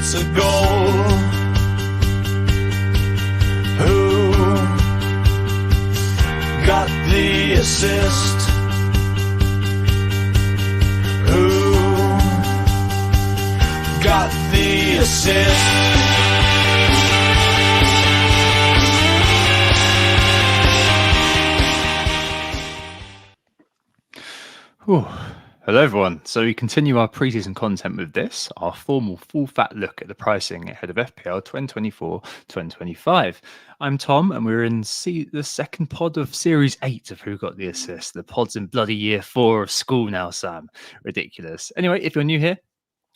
gets a goal? Who got the assist? Who got the assist? Ooh. Hello everyone. So we continue our preseason content with this, our formal full fat look at the pricing ahead of FPL 2024-2025. I'm Tom and we're in the second pod of Series 8 of Who Got the Assist. The pod's in bloody year 4 of school now, Sam. Ridiculous. Anyway, if you're new here,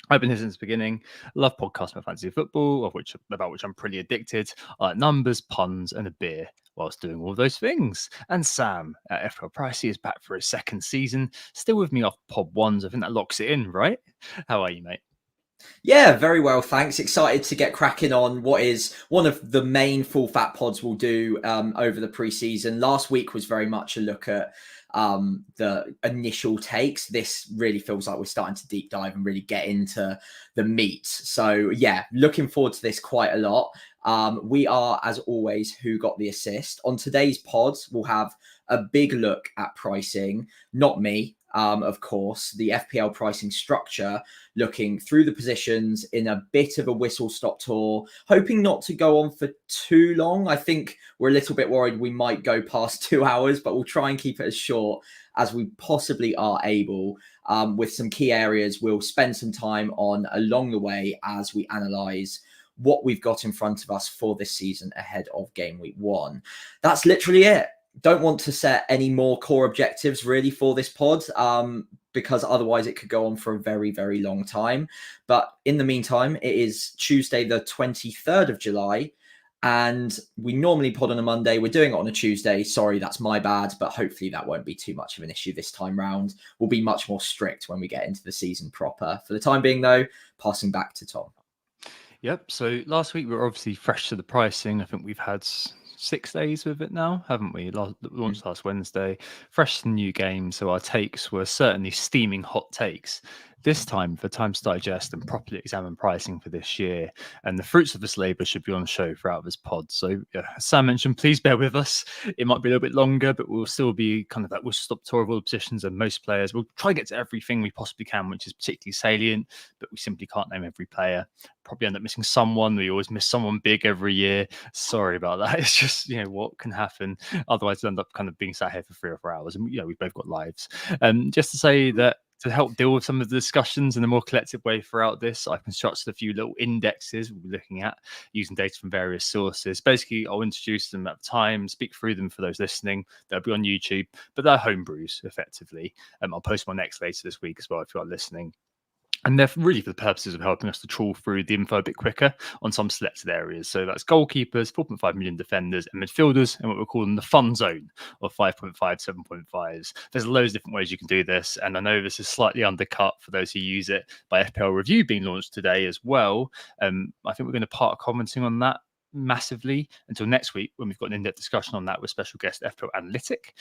I've been here since the beginning. I love podcasts about fantasy football, about which I'm pretty addicted. I like numbers, puns, and a beer whilst doing all those things. And Sam at FPL Pricey is back for his second season, still with me off pod ones. I think that locks it in, right? How are you, mate? Yeah, very well, thanks. Excited to get cracking on what is one of the main full fat pods we'll do over the preseason. Last week was very much a look at the initial takes. This really feels like we're starting to deep dive and really get into the meat. So yeah, looking forward to this quite a lot. We are, as always, Who Got the Assist. On today's pod, we'll have a big look at pricing, not me. Of course, the FPL pricing structure, looking through the positions in a bit of a whistle-stop tour, hoping not to go on for too long. I think we're a little bit worried we might go past 2 hours, but we'll try and keep it as short as we possibly are able, with some key areas we'll spend some time on along the way as we analyse what we've got in front of us for this season ahead of game week 1. That's literally it. Don't want to set any more core objectives really for this pod, because otherwise it could go on for a very, very long time. But in the meantime, it is Tuesday, the 23rd of July, and we normally pod on a Monday. We're doing it on a Tuesday. Sorry, that's my bad, but hopefully that won't be too much of an issue this time round. We'll be much more strict when we get into the season proper. For the time being, though, passing back to Tom. Yep. So last week we were obviously fresh to the pricing. I think we've had 6 days with it now, haven't we? Launched last Wednesday, fresh to the new game. So our takes were certainly steaming hot takes. This time, for time to digest and properly examine pricing for this year. And the fruits of this labour should be on show throughout this pod. So, as Sam mentioned, please bear with us. It might be a little bit longer, but we'll still be kind of that whistle-stop tour of all the positions and most players. We'll try to get to everything we possibly can, which is particularly salient, but we simply can't name every player. Probably end up missing someone. We always miss someone big every year. Sorry about that. It's just, what can happen. Otherwise, we'll end up kind of being sat here for 3 or 4 hours. And, we've both got lives. Just to say that, to help deal with some of the discussions in a more collective way throughout this, I've constructed a few little indexes we'll be looking at using data from various sources. Basically, I'll introduce them at the time, speak through them for those listening. They'll be on YouTube, but they're homebrews, effectively. I'll post my next later this week as well if you are listening. And they're really for the purposes of helping us to trawl through the info a bit quicker on some selected areas. So that's goalkeepers, 4.5 million defenders, and midfielders, and what we're calling the fun zone of 5.5, 7.5s. There's loads of different ways you can do this. And I know this is slightly undercut for those who use it by FPL Review being launched today as well. I think we're going to part commenting on that massively until next week when we've got an in-depth discussion on that with special guest FPL Analytic,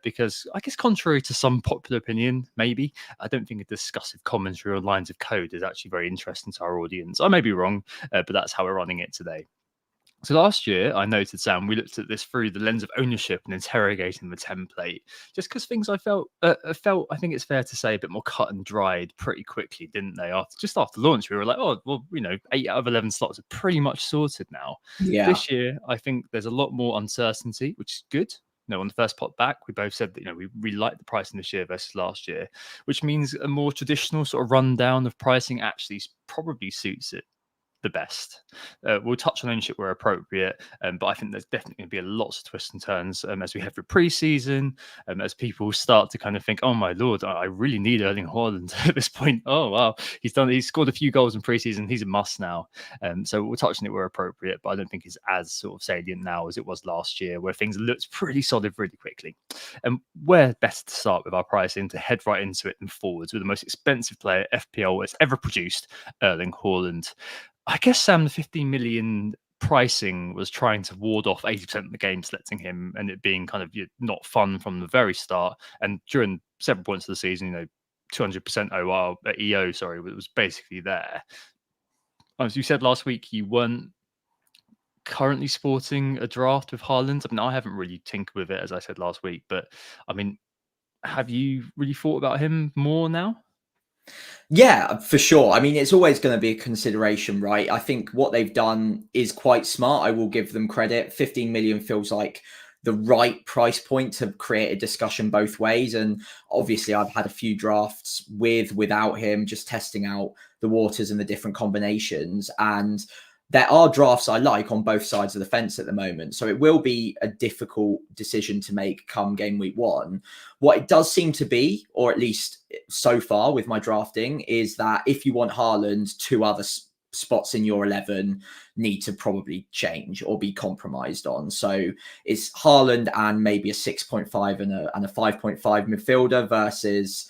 because I guess contrary to some popular opinion, maybe, I don't think a discussive commentary or lines of code is actually very interesting to our audience. I may be wrong, but that's how we're running it today. So last year, I noted, Sam, we looked at this through the lens of ownership and interrogating the template, just because things I felt, I think it's fair to say, a bit more cut and dried pretty quickly, didn't they? After launch, we were like, 8 out of 11 slots are pretty much sorted now. Yeah. This year, I think there's a lot more uncertainty, which is good. On the first pot back, we both said that, we really like the pricing this year versus last year, which means a more traditional sort of rundown of pricing actually probably suits it the best. We'll touch on ownership where appropriate, but I think there's definitely going to be lots of twists and turns as we head through pre-season, as people start to kind of think, oh my lord, I really need Erling Haaland at this point. Oh wow, he's scored a few goals in pre-season, he's a must now. So we'll touch on it where appropriate, but I don't think it's as sort of salient now as it was last year, where things looked pretty solid really quickly. And where best to start with our pricing, to head right into it and forwards with the most expensive player FPL has ever produced, Erling Haaland. I guess, Sam, the 15 million pricing was trying to ward off 80% of the game selecting him and it being kind of not fun from the very start. And during several points of the season, 200% OR, EO, sorry, was basically there. as you said last week, you weren't currently sporting a draft with Haaland. I mean, I haven't really tinkered with it, as I said last week, but I mean, have you really thought about him more now? Yeah, for sure. I mean, it's always going to be a consideration, right? I think what they've done is quite smart. I will give them credit. 15 million feels like the right price point to create a discussion both ways. And obviously, I've had a few drafts without him, just testing out the waters and the different combinations. And there are drafts I like on both sides of the fence at the moment. So it will be a difficult decision to make come game week 1. What it does seem to be, or at least so far with my drafting, is that if you want Haaland, 2 other spots in your 11 need to probably change or be compromised on. So it's Haaland and maybe a 6.5 and a 5.5 midfielder versus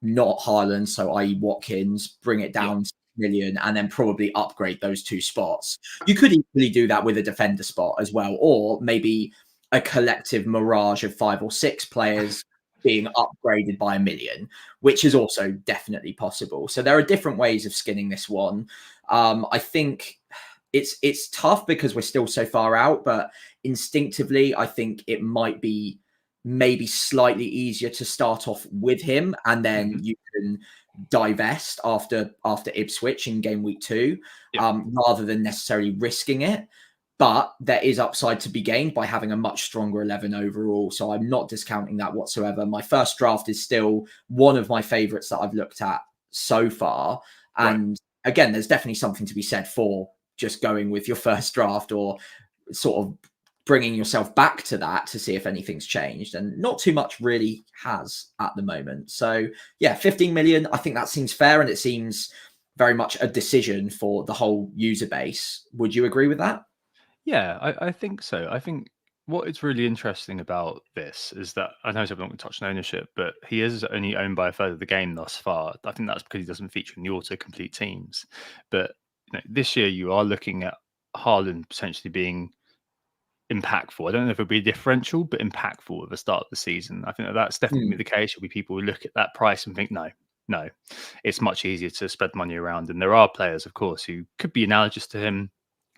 not Haaland, so i.e. Watkins, bring it down million and then probably upgrade those 2 spots. You could equally do that with a defender spot as well, or maybe a collective mirage of 5 or 6 players being upgraded by 1 million, which is also definitely possible. So there are different ways of skinning this one. I think it's tough because we're still so far out, but instinctively, I think it might be maybe slightly easier to start off with him, and then you can divest after Ipswich in game week 2, rather than necessarily risking it. But there is upside to be gained by having a much stronger 11 overall. So I'm not discounting that whatsoever. My first draft is still one of my favorites that I've looked at so far. And again, there's definitely something to be said for just going with your first draft, or sort of bringing yourself back to that to see if anything's changed. And not too much really has at the moment. So yeah, 15 million, I think that seems fair, and it seems very much a decision for the whole user base. Would you agree with that? Yeah, I think so. I think what is really interesting about this is that I know I'm not going to touch on ownership, but he is only owned by a third of the game thus far. I think that's because he doesn't feature in the auto-complete teams. But this year you are looking at Haaland potentially being impactful. I don't know if it'll be a differential, but impactful at the start of the season. I think that's definitely the case. There'll be people who look at that price and think, no, it's much easier to spread money around. And there are players, of course, who could be analogous to him,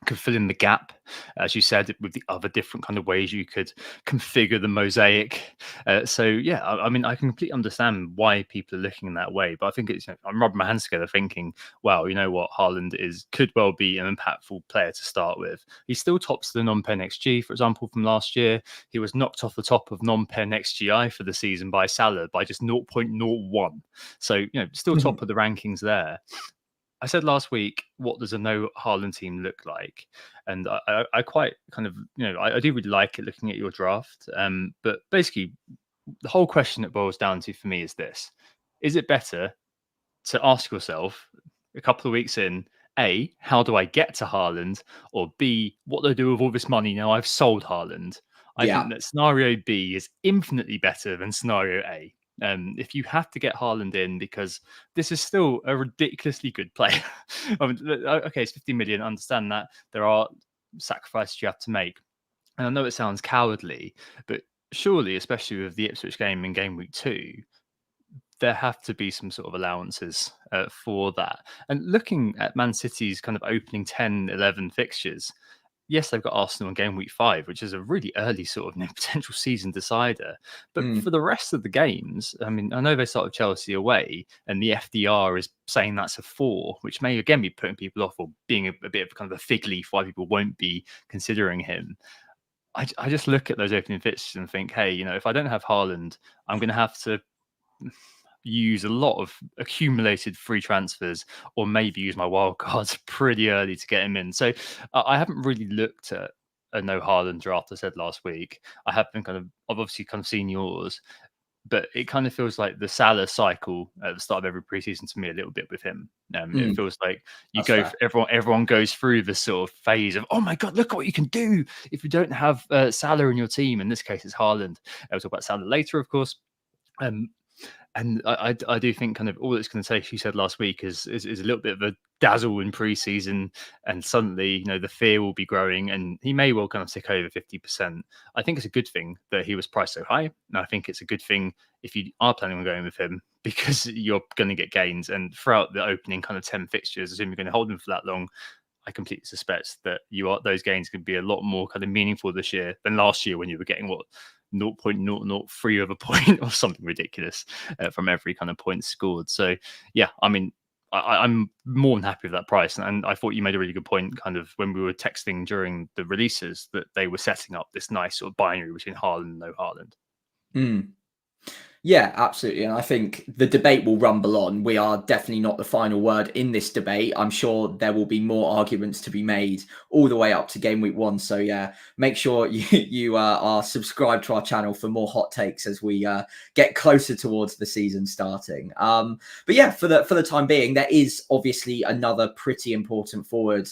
could fill in the gap, as you said, with the other different kind of ways you could configure the mosaic. So yeah, I mean, I can completely understand why people are looking in that way, but I think it's, I'm rubbing my hands together thinking, wow, you know what, Haaland could well be an impactful player to start with. He still tops the non-pen XG, for example, from last year. He was knocked off the top of non-pen XGI for the season by Salah by just 0.01. So, still top of the rankings there. I said last week, what does a no Haaland team look like? And I quite kind of, I do really like it looking at your draft. But basically, the whole question it boils down to for me is this. Is it better to ask yourself a couple of weeks in, A, how do I get to Haaland? Or B, what do I do with all this money now I've sold Haaland? I think that scenario B is infinitely better than scenario A. If you have to get Haaland in, because this is still a ridiculously good player. I mean, okay, it's 50 million. I understand that there are sacrifices you have to make. And I know it sounds cowardly, but surely, especially with the Ipswich game in game week 2, there have to be some sort of allowances for that. And looking at Man City's kind of opening 10, 11 fixtures, yes, they've got Arsenal in game week 5, which is a really early sort of potential season decider. But for the rest of the games, I mean, I know they started Chelsea away, and the FDR is saying that's a 4, which may again be putting people off, or being a bit of kind of a fig leaf why people won't be considering him. I just look at those opening fixtures and think, hey, if I don't have Haaland, I'm going to have to use a lot of accumulated free transfers, or maybe use my wild cards pretty early to get him in. So I haven't really looked at a no Haaland draft. I said last week, I've obviously kind of seen yours, but it kind of feels like the Salah cycle at the start of every preseason to me a little bit with him. It feels like everyone goes through this sort of phase of, oh my God, look what you can do if you don't have Salah in your team. In this case, it's Haaland. I'll talk about Salah later, of course. And I do think kind of all it's going to take, you said last week, is a little bit of a dazzle in preseason, and suddenly the fear will be growing, and he may well kind of tick over 50%. I think it's a good thing that he was priced so high, and I think it's a good thing if you are planning on going with him, because you're going to get gains. And throughout the opening kind of 10 fixtures, assuming you're going to hold him for that long, I completely suspect that those gains can be a lot more kind of meaningful this year than last year, when you were getting 0.003 of a point or something ridiculous from every kind of point scored. So yeah, I mean, I'm more than happy with that price. And I thought you made a really good point kind of when we were texting during the releases, that they were setting up this nice sort of binary between Haaland and no Haaland. Yeah, absolutely. And I think the debate will rumble on. We are definitely not the final word in this debate. I'm sure there will be more arguments to be made all the way up to game week 1. So yeah, make sure you are subscribed to our channel for more hot takes as we get closer towards the season starting. But yeah, for the time being, there is obviously another pretty important forward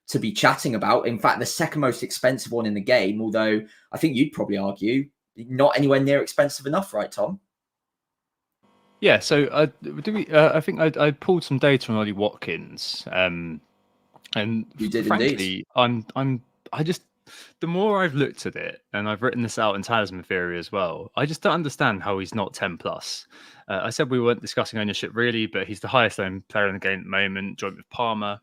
to be chatting about. In fact, the second most expensive one in the game, although I think you'd probably argue not anywhere near expensive enough, right, Tom? Yeah, so I think I pulled some data on Ollie Watkins, and You did frankly, indeed. I just, the more I've looked at it, and I've written this out in Talisman Theory as well, I just don't understand how he's not 10 plus. I said we weren't discussing ownership really, but he's the highest owned player in the game at the moment, joint with Palmer.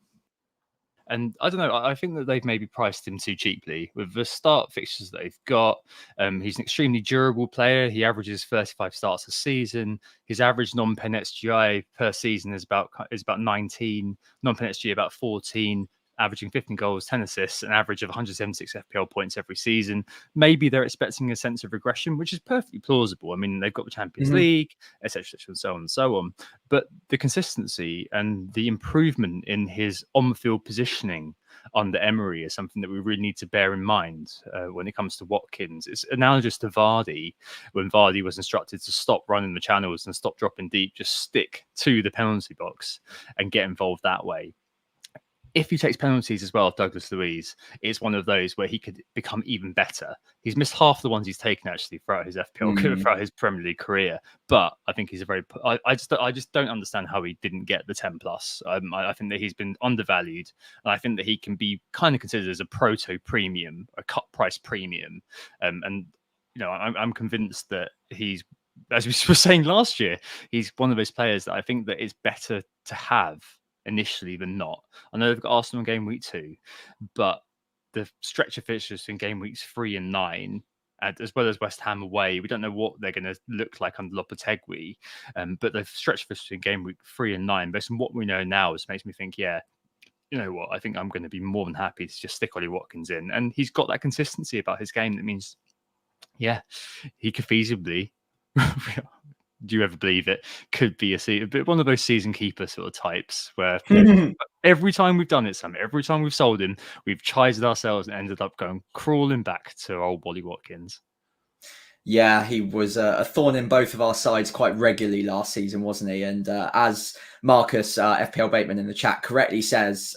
And I don't know, I think that they've maybe priced him too cheaply with the start fixtures that they've got. He's an extremely durable player. He averages 35 starts a season. His average non-pen XGI per season is about 19, non-pen XG about 14, averaging 15 goals, 10 assists, an average of 176 FPL points every season. Maybe they're expecting a sense of regression, which is perfectly plausible. I mean, they've got the Champions League, etc., and so on and so on. But the consistency and the improvement in his on-field positioning under Emery is something that we really need to bear in mind when it comes to Watkins. It's analogous to Vardy, when Vardy was instructed to stop running the channels and stop dropping deep, just stick to the penalty box and get involved that way. If he takes penalties as well, Douglas Luiz, it's one of those where he could become even better. He's missed half the ones he's taken actually throughout his FPL, throughout his Premier League career. But I think he's I just don't understand how he didn't get the 10 plus. I think that he's been undervalued, and I think that he can be kind of considered as a proto premium, a cut price premium. And I'm convinced that he's, as we were saying last year, he's one of those players that I think that it's better to have initially than not. I know they've got Arsenal in game week 2, but the stretch of fixtures in game weeks 3 and 9, as well as West Ham away, we don't know what they're going to look like under Lopetegui, but the stretch of fixtures in game week 3 and 9, based on what we know now, just makes me think, yeah, you know what, I think I'm going to be more than happy to just stick Ollie Watkins in. And he's got that consistency about his game that means, yeah, he could feasibly do you ever believe it? Could be one of those season keeper sort of types where every time we've done it, Sam, every time we've sold him, we've chided ourselves and ended up crawling back to old Ollie Watkins. Yeah, he was a thorn in both of our sides quite regularly last season, wasn't he? And as Marcus, FPL Bateman in the chat correctly says,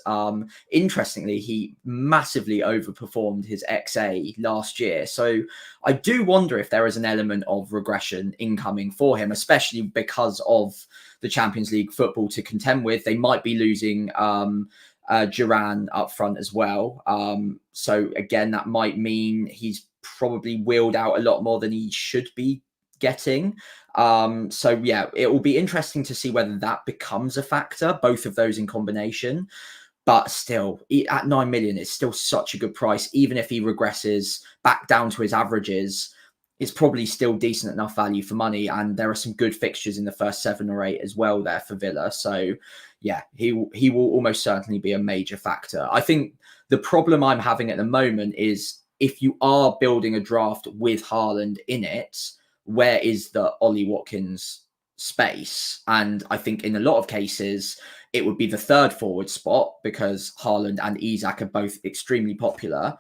interestingly, he massively overperformed his XA last year. So I do wonder if there is an element of regression incoming for him, especially because of the Champions League football to contend with. They might be losing Duran up front as well. So again, that might mean he's probably wheeled out a lot more than he should be getting. So yeah, it will be interesting to see whether that becomes a factor, both of those in combination. But still, at 9 million, it's still such a good price. Even if he regresses back down to his averages, it's probably still decent enough value for money. And there are some good fixtures in the first 7 or 8 as well there for Villa. So yeah, he will almost certainly be a major factor. I think the problem I'm having at the moment is, if you are building a draft with Haaland in it, where is the Ollie Watkins space? And I think in a lot of cases, it would be the third forward spot because Haaland and Isak are both extremely popular.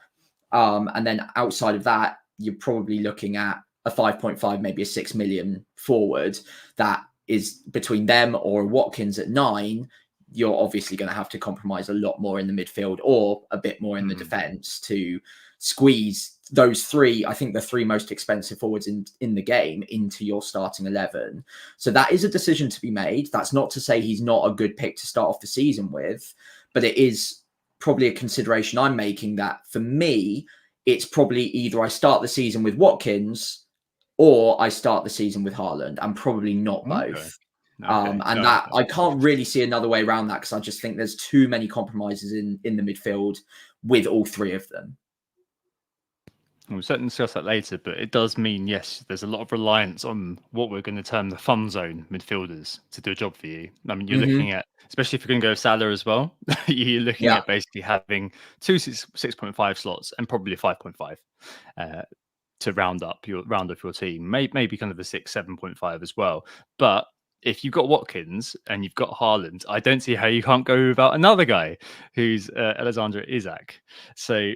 And then outside of that, you're probably looking at a 5.5, maybe a 6 million forward that is between them or Watkins at 9. You're obviously going to have to compromise a lot more in the midfield or a bit more in the defense to squeeze those three, I think the three most expensive forwards in the game into your starting 11. So that is a decision to be made. That's not to say he's not a good pick to start off the season with, but it is probably a consideration I'm making that for me, it's probably either I start the season with Watkins or I start the season with Haaland, and probably not both. And that I can't really see another way around that, because I just think there's too many compromises in the midfield with all three of them. We'll certainly discuss that later, but it does mean, yes, there's a lot of reliance on what we're going to term the fun zone midfielders to do a job for you. I mean, you're looking at, especially if you're going to go Salah as well, you're looking at basically having two 6.5 slots and probably a 5.5 to round up your team. Maybe kind of a 7.5 as well. But if you've got Watkins and you've got Haaland, I don't see how you can't go without another guy who's Alexander Isak. So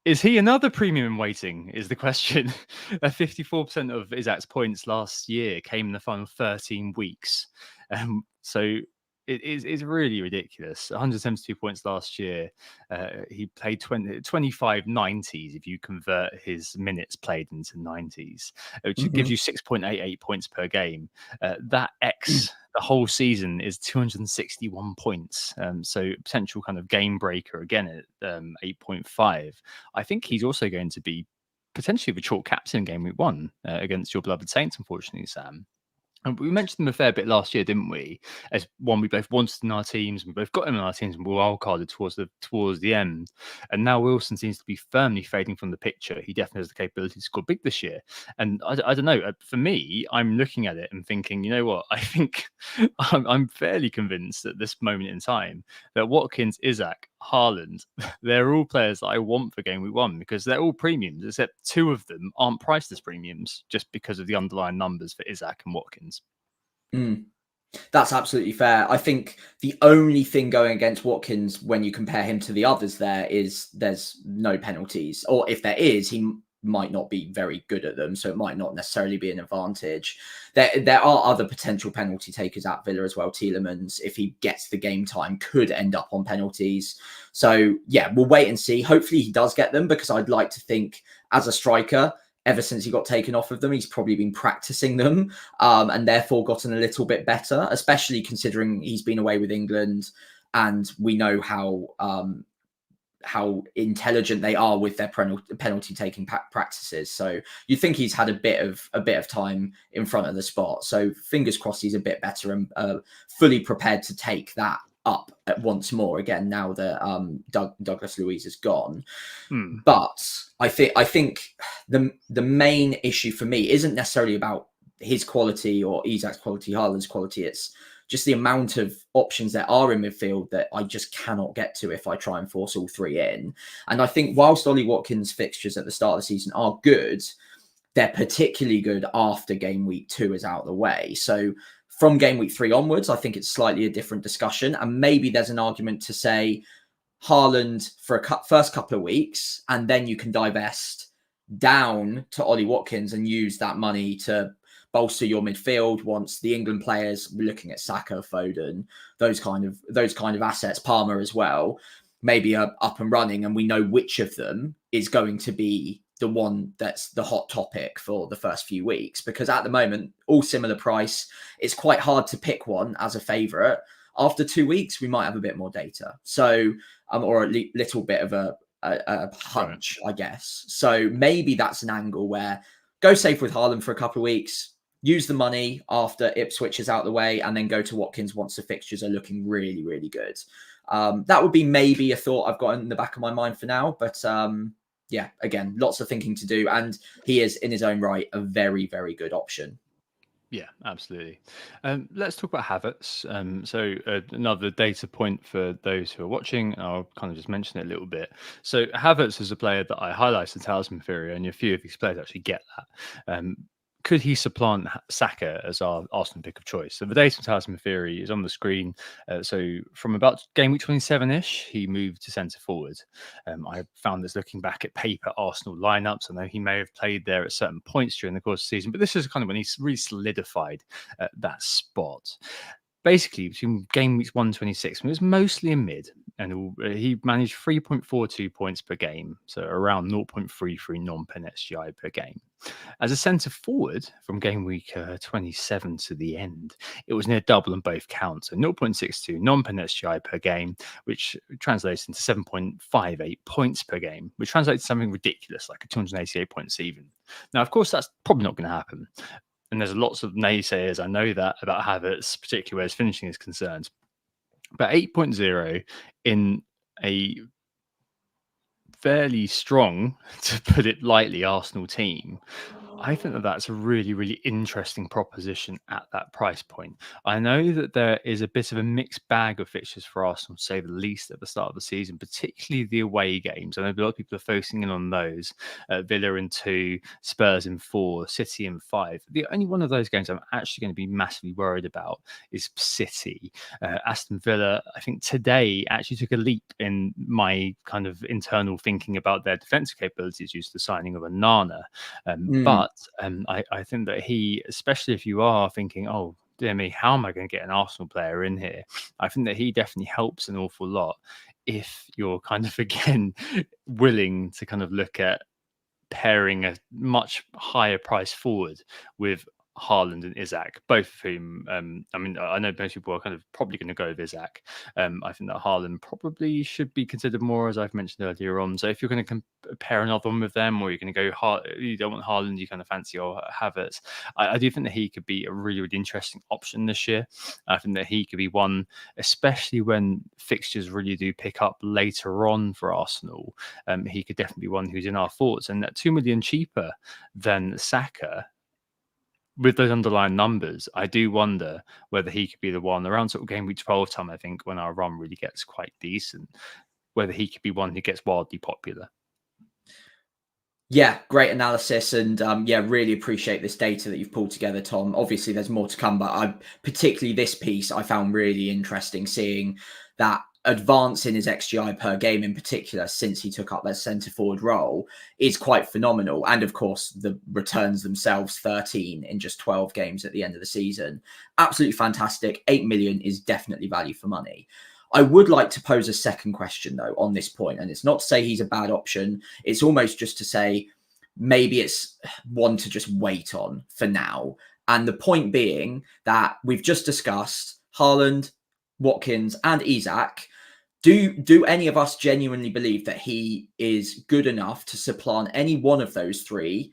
is he another premium in waiting is the question. 54% of Isak's points last year came in the final 13 weeks. So it's really ridiculous. 172 points last year. He played 25 90s if you convert his minutes played into 90s, which gives you 6.88 points per game. That X the whole season is 261 points. So potential kind of game breaker again at 8.5. I think he's also going to be potentially the chalk captain in game week 1 against your beloved Saints, unfortunately, Sam. And we mentioned them a fair bit last year, didn't we? As one we both wanted in our teams, we both got him in our teams, and we were wildcarded towards the end. And now Wilson seems to be firmly fading from the picture. He definitely has the capability to score big this year. And I don't know. For me, I'm looking at it and thinking, you know what? I think I'm fairly convinced at this moment in time that Watkins, Isak, Haaland, they're all players that I want for game week 1, because they're all premiums, except 2 of them aren't priced as premiums just because of the underlying numbers for Isak and Watkins. That's absolutely fair. I think the only thing going against Watkins when you compare him to the others there is there's no penalties, or if there is, he might not be very good at them, so it might not necessarily be an advantage. There are other potential penalty takers at Villa as well. Tielemans, if he gets the game time, could end up on penalties. So yeah, we'll wait and see. Hopefully he does get them, because I'd like to think as a striker, ever since he got taken off of them, he's probably been practicing them and therefore gotten a little bit better, especially considering he's been away with England, and we know how intelligent they are with their penalty taking practices. So you think he's had a bit of time in front of the spot. So fingers crossed he's a bit better and fully prepared to take that up at once more again now that Douglas Luiz is gone. But I think the main issue for me isn't necessarily about his quality or Isak's quality, Haaland's quality. It's just the amount of options there are in midfield that I just cannot get to if I try and force all three in. And I think whilst Ollie Watkins' fixtures at the start of the season are good, they're particularly good after game week 2 is out of the way. So from game week 3 onwards, I think it's slightly a different discussion. And maybe there's an argument to say Haaland for a first couple of weeks, and then you can divest down to Ollie Watkins and use that money to bolster your midfield once the England players, we're looking at Saka, Foden, those kind of assets, Palmer as well, maybe are up and running, and we know which of them is going to be the one that's the hot topic for the first few weeks. Because at the moment, all similar price, it's quite hard to pick one as a favourite. After 2 weeks, we might have a bit more data. So, or a little bit of a hunch, I guess. So maybe that's an angle where go safe with Haaland for a couple of weeks, use the money after Ipswich is out the way, and then go to Watkins once the fixtures are looking really, really good. That would be maybe a thought I've got in the back of my mind for now. But yeah, again, lots of thinking to do. And he is, in his own right, a very, very good option. Yeah, absolutely. Let's talk about Havertz. So another data point for those who are watching, I'll kind of just mention it a little bit. So Havertz is a player that I highlighted Talisman Theory, and a few of these players actually get that. Could he supplant Saka as our Arsenal pick of choice? So the data from Talisman Theory is on the screen. So from about game week 27-ish, he moved to centre forward. I found this looking back at paper Arsenal lineups. I know he may have played there at certain points during the course of the season, but this is kind of when he's really solidified that spot. Basically, between game weeks 1 and 26, when it was mostly a mid, and he managed 3.42 points per game, so around 0.33 non-pen SGI per game. As a centre forward from game week 27 to the end, it was near double on both counts, so 0.62 non-pen SGI per game, which translates into 7.58 points per game, which translates to something ridiculous like a 288 points even. Now, of course, that's probably not going to happen. And there's lots of naysayers, I know that, about Havertz, particularly where his finishing is concerned. But 8.0 in a fairly strong, to put it lightly, Arsenal team, I think that that's a really, really interesting proposition at that price point. I know that there is a bit of a mixed bag of fixtures for Arsenal, to say the least, at the start of the season, particularly the away games. I know a lot of people are focusing in on those. Villa in 2, Spurs in 4, City in 5. The only one of those games I'm actually going to be massively worried about is City. Aston Villa, I think today actually took a leap in my kind of internal thinking about their defensive capabilities due to the signing of Onana. But I think that he, especially if you are thinking, oh, dear me, how am I going to get an Arsenal player in here? I think that he definitely helps an awful lot if you're kind of, again, willing to kind of look at pairing a much higher price forward with Haaland and Isaac, both of whom, I mean, I know most people are kind of probably going to go with Isaac. I think that Haaland probably should be considered more, as I've mentioned earlier on. So if you're going to pair another one with them, or you're going to go, you don't want Haaland, you kind of fancy or Havertz, I do think that he could be a really, really interesting option this year. I think that he could be one, especially when fixtures really do pick up later on for Arsenal. He could definitely be one who's in our thoughts, and at 2 million cheaper than Saka. With those underlying numbers, I do wonder whether he could be the one around sort of game week 12 time, I think, when our run really gets quite decent, whether he could be one who gets wildly popular. Yeah, great analysis, and yeah, really appreciate this data that you've pulled together, Tom. Obviously, there's more to come, but particularly this piece I found really interesting, seeing that advance in his XGI per game in particular since he took up that centre forward role is quite phenomenal. And of course, the returns themselves, 13 in just 12 games at the end of the season. Absolutely fantastic. 8 million is definitely value for money. I would like to pose a second question, though, on this point, and it's not to say he's a bad option. It's almost just to say maybe it's one to just wait on for now. And the point being that we've just discussed Haaland, Watkins, and Isak. Do any of us genuinely believe that he is good enough to supplant any one of those three,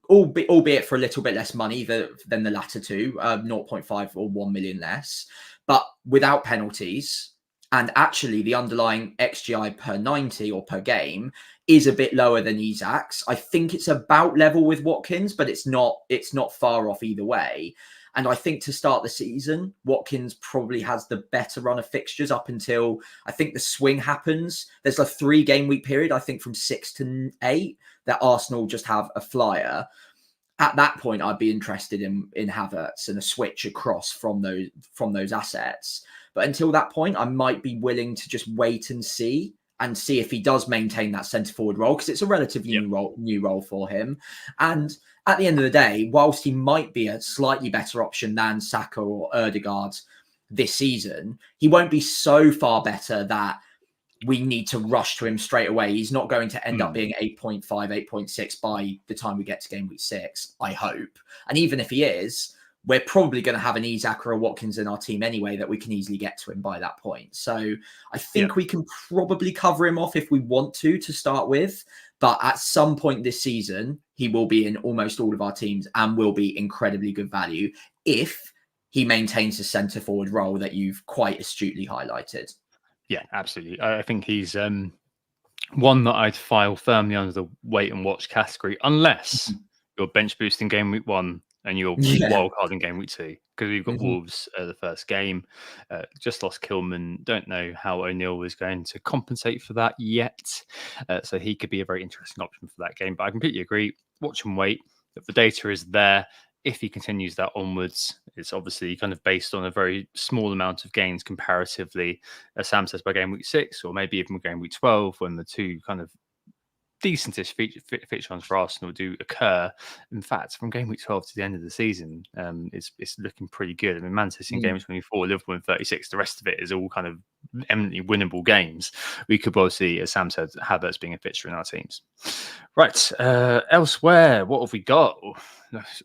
albeit for a little bit less money than the latter two, 0.5 or 1 million less, but without penalties? And actually, the underlying XGI per 90 or per game is a bit lower than Isak's. I think it's about level with Watkins, but it's not far off either way. And I think to start the season, Watkins probably has the better run of fixtures up until I think the swing happens. There's a 3 game week period, I think from 6 to 8, that Arsenal just have a flyer. At that point, I'd be interested in Havertz and a switch across from those assets. But until that point, I might be willing to just wait and see if he does maintain that centre forward role, because it's a relatively new role for him. And at the end of the day, whilst he might be a slightly better option than Saka or Ødegaard this season, he won't be so far better that we need to rush to him straight away. He's not going to end up being 8.5, 8.6 by the time we get to game week 6, I hope. And even if he is, we're probably going to have an Isak or a Watkins in our team anyway that we can easily get to him by that point. So I think we can probably cover him off if we want to start with. But at some point this season, he will be in almost all of our teams and will be incredibly good value if he maintains the centre forward role that you've quite astutely highlighted. Yeah, absolutely. I think he's one that I'd file firmly under the wait and watch category, unless you're bench boosting game week 1 and you're wild card in game week 2, because we've got Wolves the first game. Just lost Kilman. Don't know how O'Neill is going to compensate for that yet. So he could be a very interesting option for that game. But I completely agree. Watch and wait. If the data is there, if he continues that onwards, it's obviously kind of based on a very small amount of gains comparatively, as Sam says, by game week 6, or maybe even game week 12, when the two kind of decentish fixtures for Arsenal do occur. In fact, from game week 12 to the end of the season, it's looking pretty good. I mean, Man City in game 24, Liverpool in 36. The rest of it is all kind of eminently winnable games, we could well see, as Sam said, Havertz being a fixture in our teams. Right, elsewhere, what have we got?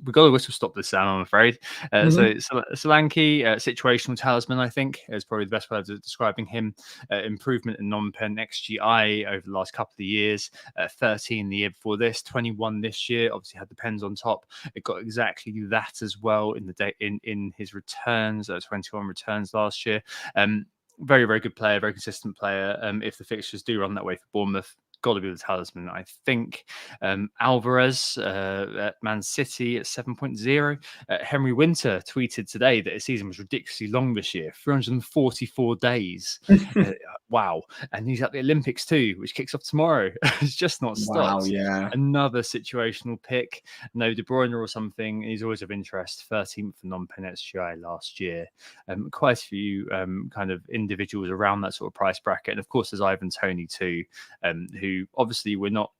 We've got a whistle stop this, Sam, I'm afraid. So Solanke, situational talisman, I think, is probably the best way of describing him. Improvement in non-pen XGI over the last couple of years. 13 the year before this, 21 this year. Obviously had the pens on top. It got exactly that as well in the day in his returns. 21 returns last year. Very, very good player, very consistent player. If the fixtures do run that way for Bournemouth, got to be the talisman, I think. Alvarez at Man City at 7.0. Henry Winter tweeted today that his season was ridiculously long this year, 344 days. Wow. And he's at the Olympics too, which kicks off tomorrow. It's just not stopped. Wow, yeah. Another situational pick. No De Bruyne or something. He's always of interest. 13th for non-pen XGI last year. Quite a few kind of individuals around that sort of price bracket. And of course, there's Ivan Toney too, who obviously we're not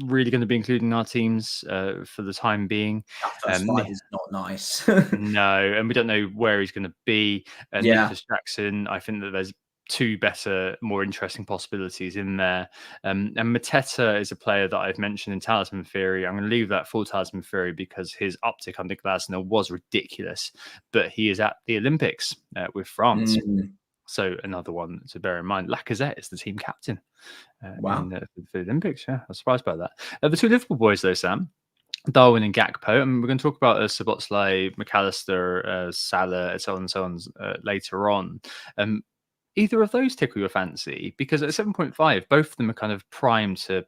really going to be including in our teams for the time being. That first five is not nice. No, and we don't know where he's going to be. Nicholas Jackson, I think that there's two better, more interesting possibilities in there. And Mateta is a player that I've mentioned in Talisman Theory. I'm going to leave that full Talisman Theory because his uptick under Glasner was ridiculous, but he is at the Olympics with France. So another one to bear in mind. Lacazette is the team captain Wow. for the Olympics. Yeah, I was surprised by that. The two Liverpool boys, though, Sam, Darwin and Gakpo. And we're going to talk about Szoboszlai, McAllister, Salah, and so on later on. Either of those tickle your fancy? Because at 7.5, both of them are kind of primed to.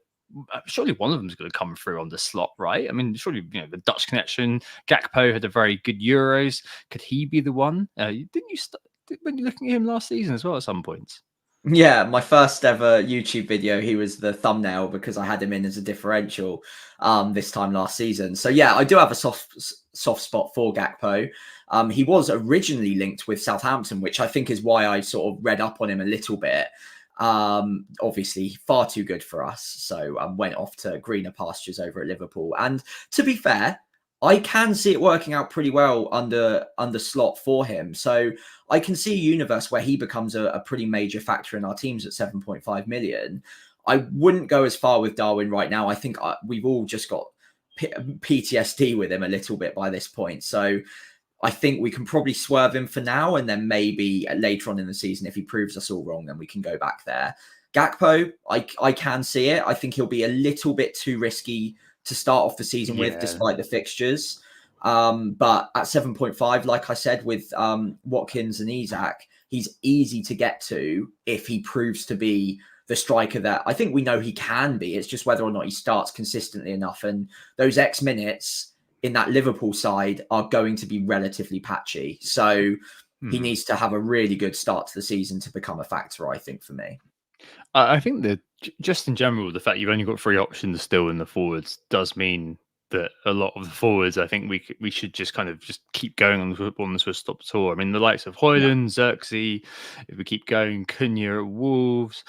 Surely one of them is going to come through on the slot, right? I mean, surely the Dutch connection. Gakpo had a very good Euros. Could he be the one? Didn't you? When you're looking at him last season as well at some points? Yeah, my first ever YouTube video, he was the thumbnail because I had him in as a differential this time last season. So yeah, I do have a soft spot for Gakpo. He was originally linked with Southampton, which I think is why I sort of read up on him a little bit. Obviously far too good for us. So went off to greener pastures over at Liverpool. And to be fair, I can see it working out pretty well under slot for him. So I can see a universe where he becomes a pretty major factor in our teams at 7.5 million. I wouldn't go as far with Darwin right now. I think we've all just got PTSD with him a little bit by this point. So I think we can probably swerve him for now. And then maybe later on in the season, if he proves us all wrong, then we can go back there. Gakpo, I can see it. I think he'll be a little bit too risky to start off the season with, despite the fixtures. But at 7.5, like I said, with Watkins and Isak, he's easy to get to if he proves to be the striker that I think we know he can be. It's just whether or not he starts consistently enough. And those X minutes in that Liverpool side are going to be relatively patchy. So he needs to have a really good start to the season to become a factor, I think, for me. I think that just in general, the fact you've only got 3 options still in the forwards does mean that a lot of the forwards, I think we should just kind of just keep going on the Swiss stop tour. I mean, the likes of Højlund, Xerxes, if we keep going, Cunha at Wolves,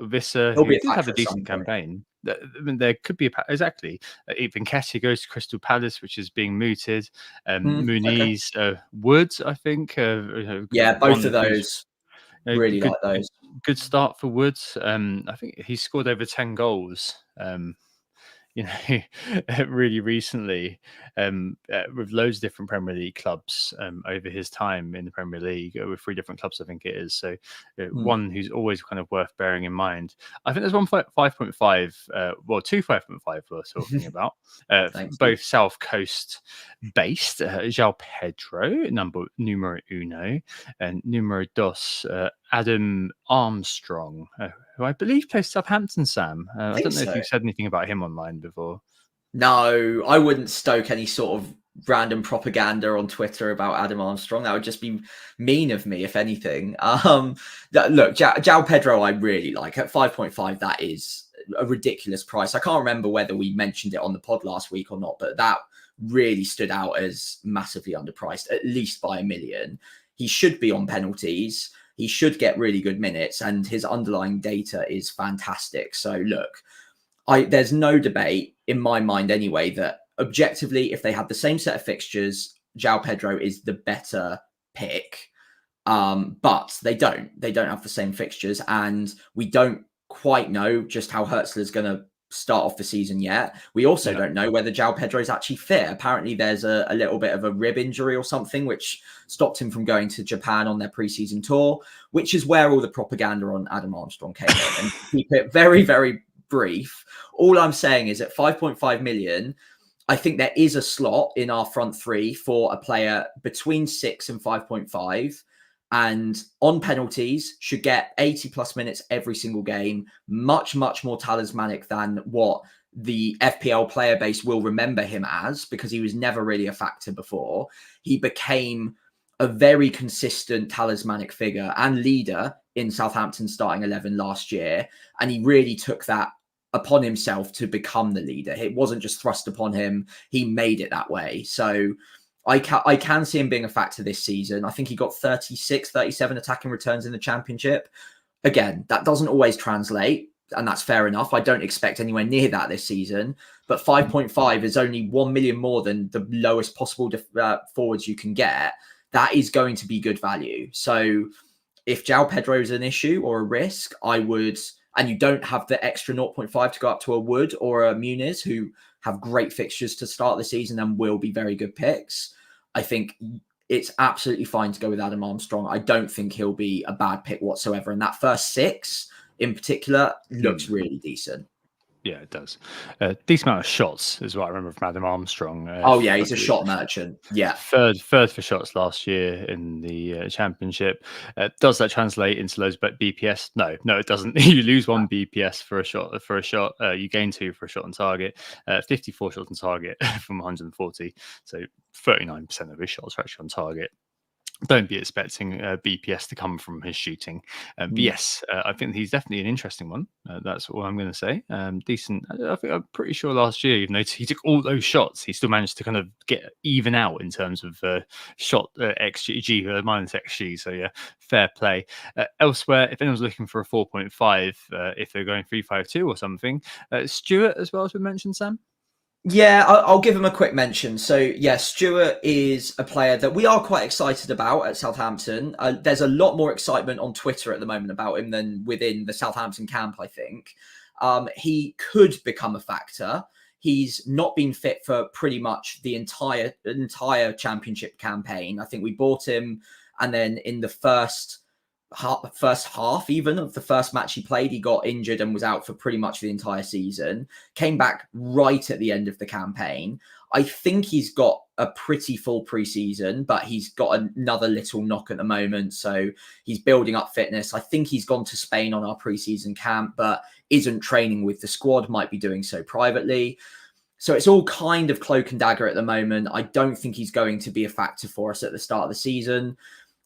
Visser, who did have a decent campaign. I mean, there could be exactly. Even Kessie goes to Crystal Palace, which is being mooted. Muniz, Woods, I think. Both of those. Really like those. Good start for Woods. I think he scored over 10 goals. Really recently, with loads of different Premier League clubs over his time in the Premier League, with 3 different clubs, I think it is. So one who's always kind of worth bearing in mind. I think there's one 5.5, 2 5.5 we're talking about, both South Coast based. João Pedro, numero uno, and numero dos, Adam Armstrong, who I believe plays Southampton, Sam. I don't know if you've said anything about him online before. No, I wouldn't stoke any sort of random propaganda on Twitter about Adam Armstrong. That would just be mean of me, if anything. Look, João Pedro I really like. At 5.5, that is a ridiculous price. I can't remember whether we mentioned it on the pod last week or not, but that really stood out as massively underpriced, at least by $1 million. He should be on penalties. He should get really good minutes, and his underlying data is fantastic. So look, there's no debate in my mind anyway that objectively, if they had the same set of fixtures, João Pedro is the better pick. But they don't have the same fixtures, and we don't quite know just how Herzler's going to start off the season yet. We also don't know whether João Pedro is actually fit. Apparently there's a little bit of a rib injury or something which stopped him from going to Japan on their preseason tour, which is where all the propaganda on Adam Armstrong came in. And to keep it very, very brief, all I'm saying is at 5.5 million, I think there is a slot in our front three for a player between 6 and 5.5. And on penalties, should get 80 plus minutes every single game. Much, much more talismanic than what the FPL player base will remember him as, because he was never really a factor before. He became a very consistent talismanic figure and leader in Southampton's starting 11 last year. And he really took that upon himself to become the leader. It wasn't just thrust upon him. He made it that way. So I can see him being a factor this season. I think he got 36, 37 attacking returns in the Championship. Again, that doesn't always translate, and that's fair enough. I don't expect anywhere near that this season. But 5.5 is only 1 million more than the lowest possible forwards you can get. That is going to be good value. So if João Pedro is an issue or a risk, I would, and you don't have the extra 0.5 to go up to a Wood or a Muniz, who have great fixtures to start the season and will be very good picks, I think it's absolutely fine to go with Adam Armstrong. I don't think he'll be a bad pick whatsoever. And that first 6 in particular looks really decent. Yeah, it does. Decent amount of shots is what I remember from Adam Armstrong. He's a shot merchant. Yeah. Third for shots last year in the Championship. Does that translate into loads of BPS? No, it doesn't. You lose 1 BPS for a shot. You gain 2 for a shot on target. 54 shots on target from 140. So 39% of his shots are actually on target. Don't be expecting BPS to come from his shooting. But yes, I think he's definitely an interesting one. That's all I'm going to say. Decent. I'm pretty sure last year, even though he took all those shots, he still managed to kind of get even out in terms of shot XG, minus XG. So yeah, fair play. Elsewhere, if anyone's looking for a 4.5, if they're going 3.52 or something, Stuart as well, as we mentioned, Sam. Yeah, I'll give him a quick mention. So, yeah, Stuart is a player that we are quite excited about at Southampton. There's a lot more excitement on Twitter at the moment about him than within the Southampton camp, I think. He could become a factor. He's not been fit for pretty much the entire Championship campaign. I think we bought him, and then in the first half even of the first match he played, he got injured and was out for pretty much the entire season. Came back right at the end of the campaign. I think he's got a pretty full preseason, but he's got another little knock at the moment. So he's building up fitness. I think he's gone to Spain on our preseason camp, but isn't training with the squad, might be doing so privately. So it's all kind of cloak and dagger at the moment. I don't think he's going to be a factor for us at the start of the season.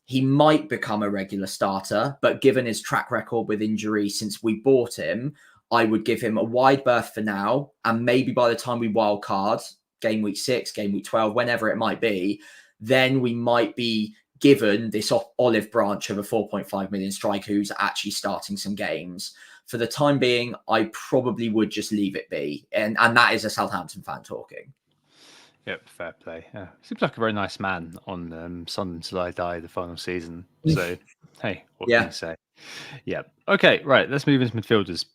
He might become a regular starter, but given his track record with injury since we bought him, I would give him a wide berth for now. And maybe by the time we wild card, game week 6, game week 12, whenever it might be, then we might be given this olive branch of a 4.5 million striker who's actually starting some games. For the time being, I probably would just leave it be. And that is a Southampton fan talking. Yep, fair play. Yeah. Seems like a very nice man on Sun Until I Die, the final season. So, hey, what can you say? Yeah. Okay, right. Let's move into midfielders.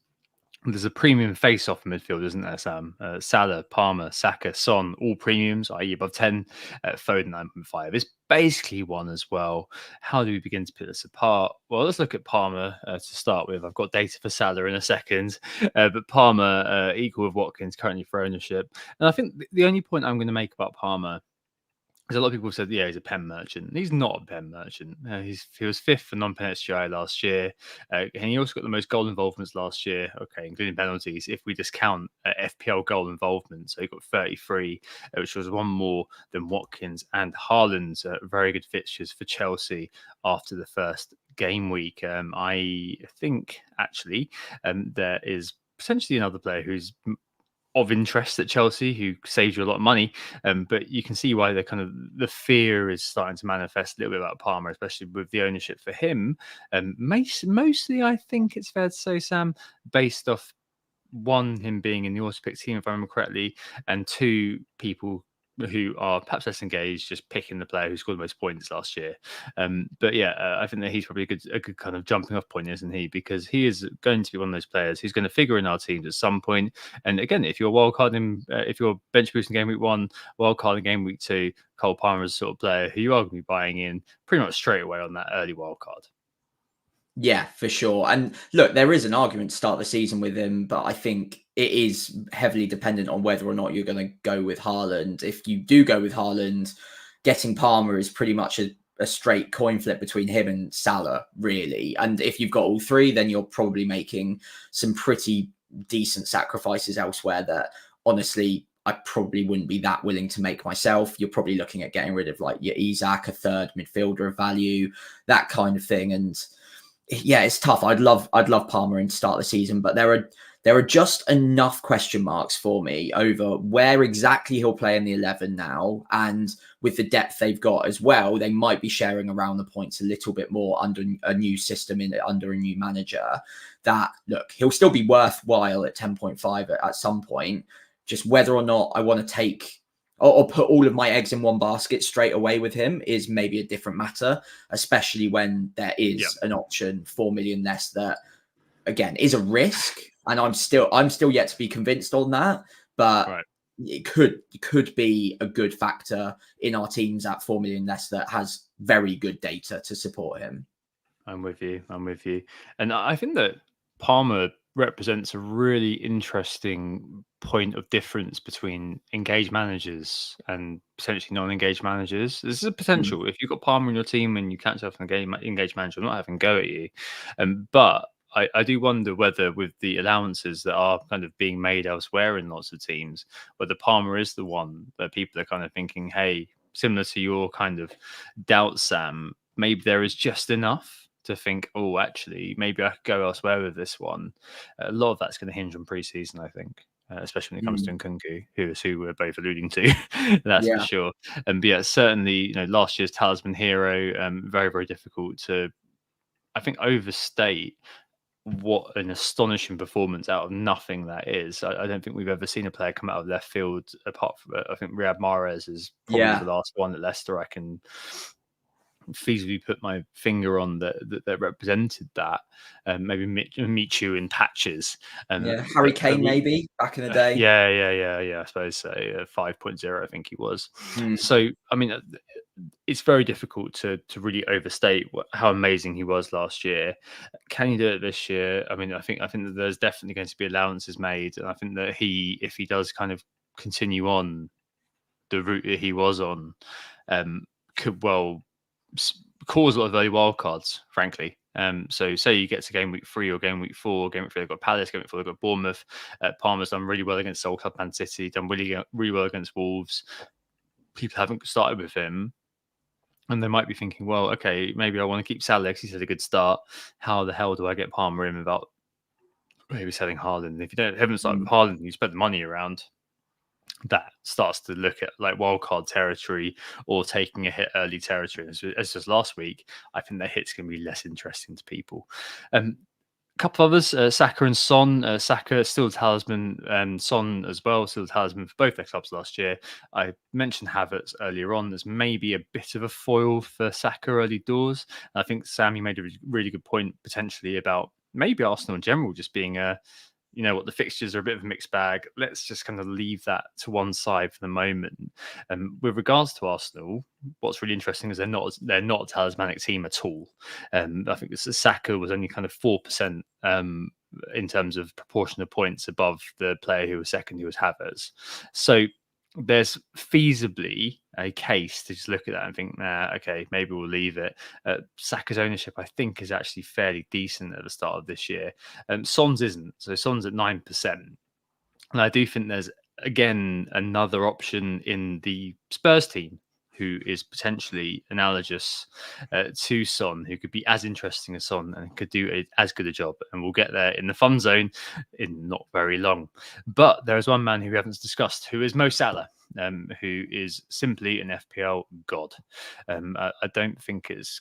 There's a premium face-off midfield, isn't there, Sam? Salah, Palmer, Saka, Son, all premiums, i.e. above 10. Foden 9.5 is basically 1 as well. How do we begin to put this apart? Well, let's look at Palmer to start with. I've got data for Salah in a second. But Palmer equal with Watkins currently for ownership. And I think the only point I'm going to make about Palmer, because a lot of people said, yeah, he's a pen merchant. He's not a pen merchant. He was 5th for non-pen SGI last year. And he also got the most goal involvements last year, okay, including penalties, if we discount FPL goal involvement. So he got 33, which was 1 more than Watkins and Haaland's very good fixtures for Chelsea after the first game week. I think, actually, there is potentially another player who's of interest at Chelsea who saves you a lot of money, but you can see why the fear is starting to manifest a little bit about Palmer, especially with the ownership for him. Mostly, I think it's fair to say, Sam, based off 1, him being in the Autopic team, if I remember correctly, and 2, people who are perhaps less engaged, just picking the player who scored the most points last year. But yeah, I think that he's probably a good kind of jumping off point, isn't he? Because he is going to be one of those players who's going to figure in our teams at some point. And again, if you're wildcarding, if you're bench boosting game week 1, wildcarding game week 2, Cole Palmer is the sort of player who you are going to be buying in pretty much straight away on that early wildcard. Yeah, for sure. And look, there is an argument to start the season with him, but I think it is heavily dependent on whether or not you're going to go with Haaland. If you do go with Haaland, getting Palmer is pretty much a straight coin flip between him and Salah, really. And if you've got all three, then you're probably making some pretty decent sacrifices elsewhere that honestly I probably wouldn't be that willing to make myself. You're probably looking at getting rid of like your Isak, a third midfielder of value, that kind of thing. And yeah, it's tough. I'd love Palmer in to start the season, but there are just enough question marks for me over where exactly he'll play in the 11 now, and with the depth they've got as well, they might be sharing around the points a little bit more under a new system under a new manager. That look, he'll still be worthwhile at 10.5 at some point. Just whether or not I want to take or put all of my eggs in one basket straight away with him is maybe a different matter, especially when there is an option 4 million less that, again, is a risk. And I'm still yet to be convinced on that, but it could be a good factor in our teams at 4 million less that has very good data to support him. I'm with you. And I think that Palmer represents a really interesting point of difference between engaged managers and potentially non-engaged managers. This is a potential. If you've got Palmer in your team and you catch yourself in a game engaged manager, I'm not having a go at you. But I do wonder whether with the allowances that are kind of being made elsewhere in lots of teams, whether Palmer is the one that people are kind of thinking, hey, similar to your kind of doubt, Sam, maybe there is just enough to think, oh, actually, maybe I could go elsewhere with this one. A lot of that's going to hinge on preseason, I think, especially when it comes to Nkunku, who we're both alluding to. That's for sure. But yeah, certainly, last year's talisman hero, very, very difficult to, I think, overstate what an astonishing performance out of nothing that is. I don't think we've ever seen a player come out of left field apart from, I think Riyad Mahrez is probably the last one at Leicester I can feasibly put my finger on that represented that. Maybe Michu in patches. Harry Kane maybe back in the day. Yeah. I suppose so. 5.0, I think he was. So I mean, it's very difficult to really overstate how amazing he was last year. Can he do it this year? I mean, I think that there's definitely going to be allowances made, and I think that if he does kind of continue on the route that he was on, could well cause a lot of early wildcards, frankly. So say you get to game week 3 or game week 4, game week 3 they've got Palace, game week 4 they've got Bournemouth. Palmer's done really well against Soul Club Man City, done really well against Wolves. People haven't started with him, and they might be thinking, well, okay, maybe I want to keep Salah because he's had a good start. How the hell do I get Palmer in without maybe selling Haaland? If you haven't started with Haaland, you spent the money around, that starts to look at like wildcard territory or taking a hit early territory. As just last week, I think that hit's going to be less interesting to people. A couple others, Saka and Son. Saka still the talisman, Son as well, still the talisman for both their clubs last year. I mentioned Havertz earlier on. There's maybe a bit of a foil for Saka early doors. And I think Sam, you made a really good point potentially about maybe Arsenal in general just being the fixtures are a bit of a mixed bag. Let's just kind of leave that to one side for the moment. With regards to Arsenal, what's really interesting is they're not a talismanic team at all. I think Saka was only kind of 4% in terms of proportion of points above the player who was second, who was Havertz. So there's feasibly a case to just look at that and think, okay, maybe we'll leave it. Saka's ownership, I think, is actually fairly decent at the start of this year. Son's isn't. So Son's at 9%. And I do think there's, again, another option in the Spurs team who is potentially analogous to Son, who could be as interesting as Son and could do as good a job. And we'll get there in the fun zone in not very long. But there is one man who we haven't discussed, who is Mo Salah, who is simply an FPL god. I don't think it's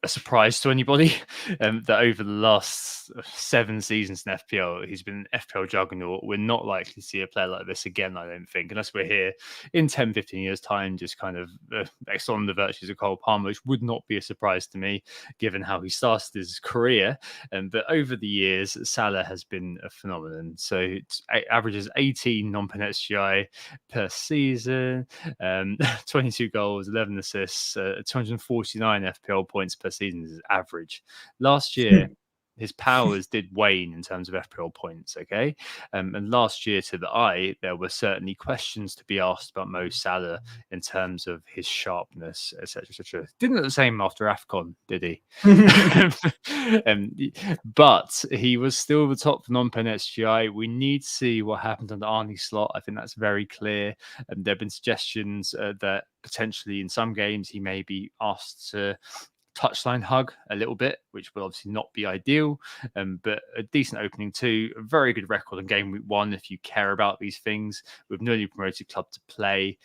a surprise to anybody that over the last 7 seasons in FPL, he's been an FPL juggernaut. We're not likely to see a player like this again, I don't think, unless we're here in 10, 15 years' time, just kind of extolling the virtues of Cole Palmer, which would not be a surprise to me, given how he started his career. But over the years, Salah has been a phenomenon. So it averages 18 non-pen XGI per season, 22 goals, 11 assists, 249 FPL points per season is his average. Last year, his powers did wane in terms of FPL points, okay? And last year, to the eye, there were certainly questions to be asked about Mo Salah in terms of his sharpness, etc., etc. Didn't look the same after AFCON, did he? But he was still the top non-pen XGI. We need to see what happened under Arnie Slot. I think that's very clear. There have been suggestions that potentially in some games he may be asked to touchline hug a little bit, which will obviously not be ideal, but a decent opening too, a very good record in game week 1 if you care about these things, with newly promoted club to play.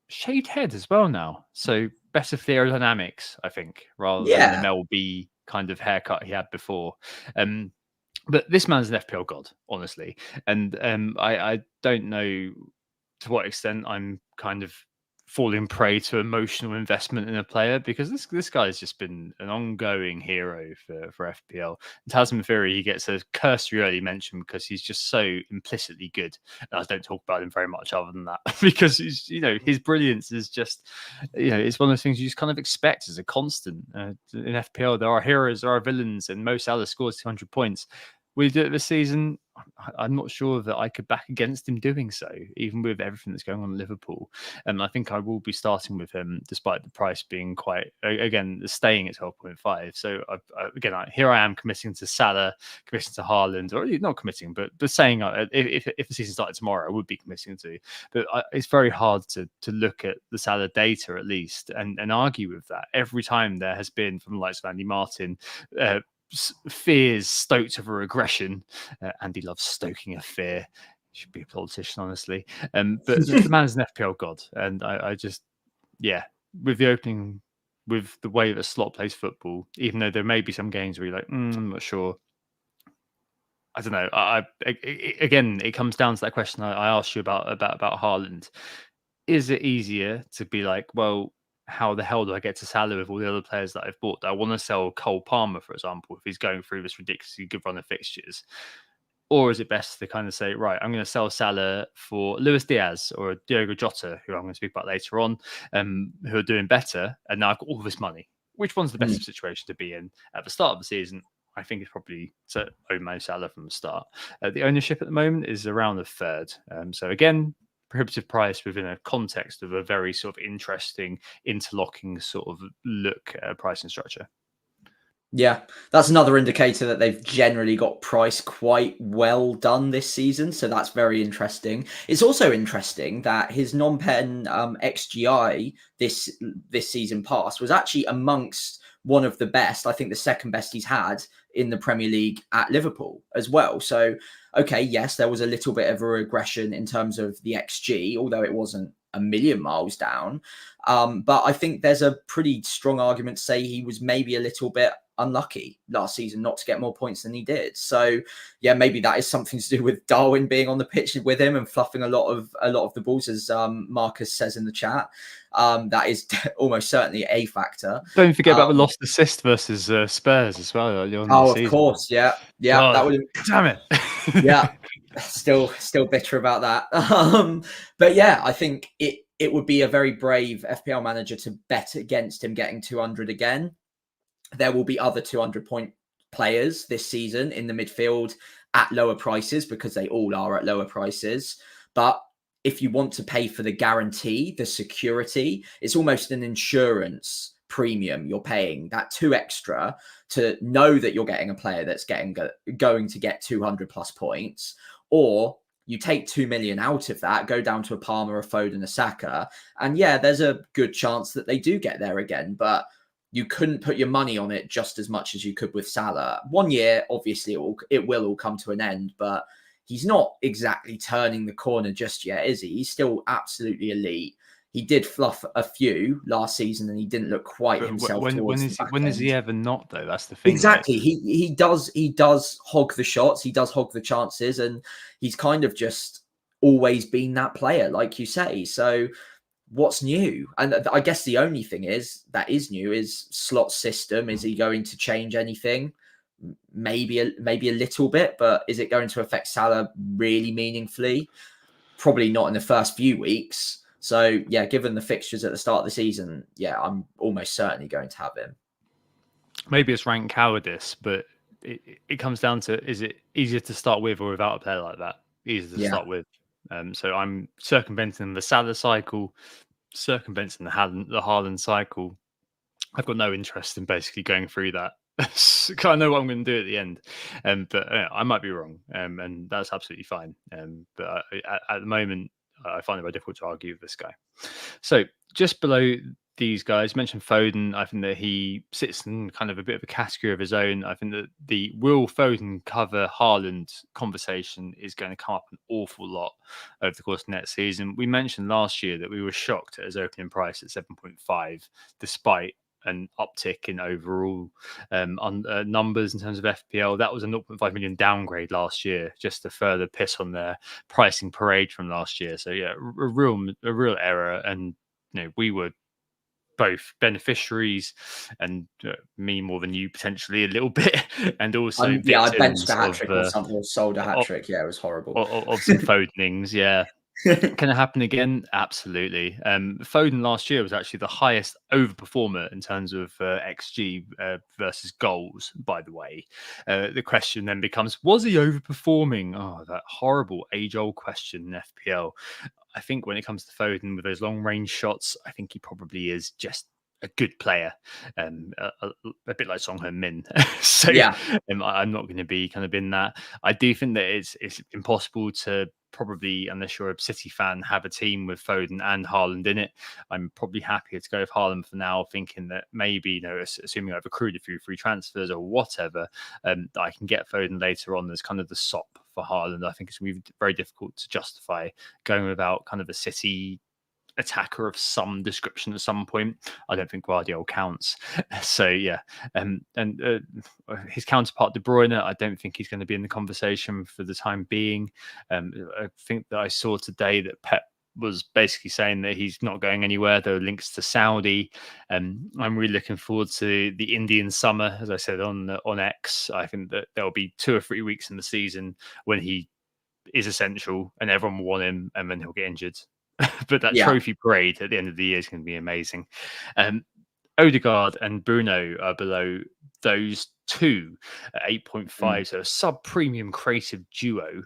Shaved head as well now, so better for the aerodynamics, I think, rather than the Mel B kind of haircut he had before. But this man's an FPL god, honestly, and I don't know to what extent I'm kind of falling prey to emotional investment in a player, because this guy has just been an ongoing hero for FPL. In Tasman Fury, he gets a cursory early mention because he's just so implicitly good. And I don't talk about him very much other than that, because he's, his brilliance is just, it's one of those things you just kind of expect as a constant. In FPL, there are heroes, there are villains, and Mo Salah scores 200 points. Will he do it this season? I'm not sure that I could back against him doing so, even with everything that's going on in Liverpool. And I think I will be starting with him, despite the price being quite, again, staying at 12.5. So here I am committing to Salah, committing to Haaland, or not committing, but saying if the season started tomorrow, I would be committing to. But it's very hard to look at the Salah data, at least, and argue with that. Every time there has been, from the likes of Andy Martin, fears stoked of a regression. Andy loves stoking a fear. He should be a politician, honestly. But the man is an FPL god, and I just, with the opening, with the way that Slot plays football, even though there may be some games where you're like, I'm not sure. I don't know. Again, it comes down to that question I asked you about Haaland. Is it easier to be like, well, how the hell do I get to Salah with all the other players that I've bought? Do I want to sell Cole Palmer, for example, if he's going through this ridiculously good run of fixtures? Or is it best to kind of say, right, I'm going to sell Salah for Luis Diaz or Diogo Jota, who I'm going to speak about later on, who are doing better, and now I've got all this money. Which one's the best situation to be in? At the start of the season, I think it's probably to own Mo Salah from the start. The ownership at the moment is around a third. So again, prohibitive price within a context of a very sort of interesting interlocking sort of look at pricing structure. Yeah, that's another indicator that they've generally got price quite well done this season. So that's very interesting. It's also interesting that his non-pen XGI this season past was actually amongst one of the best, I think the second best he's had in the Premier League at Liverpool as well. So, okay, yes, there was a little bit of a regression in terms of the XG, although it wasn't a million miles down. But I think there's a pretty strong argument to say he was maybe a little bit unlucky last season not to get more points than he did. So yeah, maybe that is something to do with Darwin being on the pitch with him and fluffing a lot of the balls, as Marcus says in the chat. That is almost certainly a factor. Don't forget about the lost assist versus Spurs as well. Of course, yeah, God, that would. Damn it. Yeah, still bitter about that. But yeah, I think it would be a very brave FPL manager to bet against him getting 200 again. There will be other 200-point players this season in the midfield at lower prices, because they all are at lower prices. But if you want to pay for the guarantee, the security, it's almost an insurance premium you're paying, that 2 extra, to know that you're getting a player that's going to get 200 plus points. Or you take 2 million out of that, go down to a Palmer, a Foden, a Saka, and yeah, there's a good chance that they do get there again. But you couldn't put your money on it just as much as you could with Salah. 1 year, obviously, it will all come to an end, but he's not exactly turning the corner just yet, is he? He's still absolutely elite. he did fluff a few last season, and he didn't look quite But himself towards the back when is end. he ever not though? That's the thing. Exactly. Like, He does hog the shots, he does hog the chances, and he's kind of just always been that player, like you say. So what's new? And I guess the only thing that is new is slot system. Is he going to change anything? Maybe a little bit, but is it going to affect Salah really meaningfully? Probably not in the first few weeks. So yeah, given the fixtures at the start of the season, yeah, I'm almost certainly going to have him. maybe it's rank cowardice, but it comes down to, is it easier to start with or without a player like that? Easier to Yeah. start with. So I'm circumventing the Salah cycle, circumventing the Haaland cycle. I've got no interest in basically going through that. I know what I'm going to do at the end, but I might be wrong, and that's absolutely fine. But at the moment, I find it very difficult to argue with this guy. So just below these guys, mentioned Foden. I think that he sits in kind of a bit of a category of his own. I think that the will Foden cover Haaland conversation is going to come up an awful lot over the course of next season. We mentioned last year that we were shocked at his opening price at 7.5, despite an uptick in overall numbers in terms of FPL. That was a 0.5 million downgrade last year, just to further piss on their pricing parade from last year. So yeah, a real error, and we were both beneficiaries, and me more than you potentially a little bit, and also I benched victims a hat trick or something, or sold a hat trick. Yeah, it was horrible. of some Fodenings. Yeah. Can it happen again? Absolutely. Foden last year was actually the highest overperformer in terms of XG versus goals, by the way. The question then becomes, was he overperforming? Oh, that horrible age-old question in FPL. I think when it comes to Foden with those long-range shots, I think he probably is just a good player, a bit like Song Heung-min. So yeah, I'm not going to be kind of in that. I do think that it's impossible to probably, unless you're a City fan, have a team with Foden and Haaland in it. I'm probably happier to go with Haaland for now, thinking that maybe, assuming I've accrued a few free transfers or whatever, I can get Foden later on as kind of the sop for Haaland. I think it's going to be very difficult to justify going without kind of a City attacker of some description at some point. I don't think Guardiola counts. So yeah, and his counterpart De Bruyne, I don't think he's going to be in the conversation for the time being. I think that I saw today that Pep was basically saying that he's not going anywhere. There are links to Saudi. I'm really looking forward to the Indian summer, as I said on X. I think that there'll be 2 or 3 weeks in the season when he is essential and everyone will want him, and then he'll get injured. But that trophy parade at the end of the year is going to be amazing. Odegaard and Bruno are below those two at 8.5, so a sub-premium creative duo.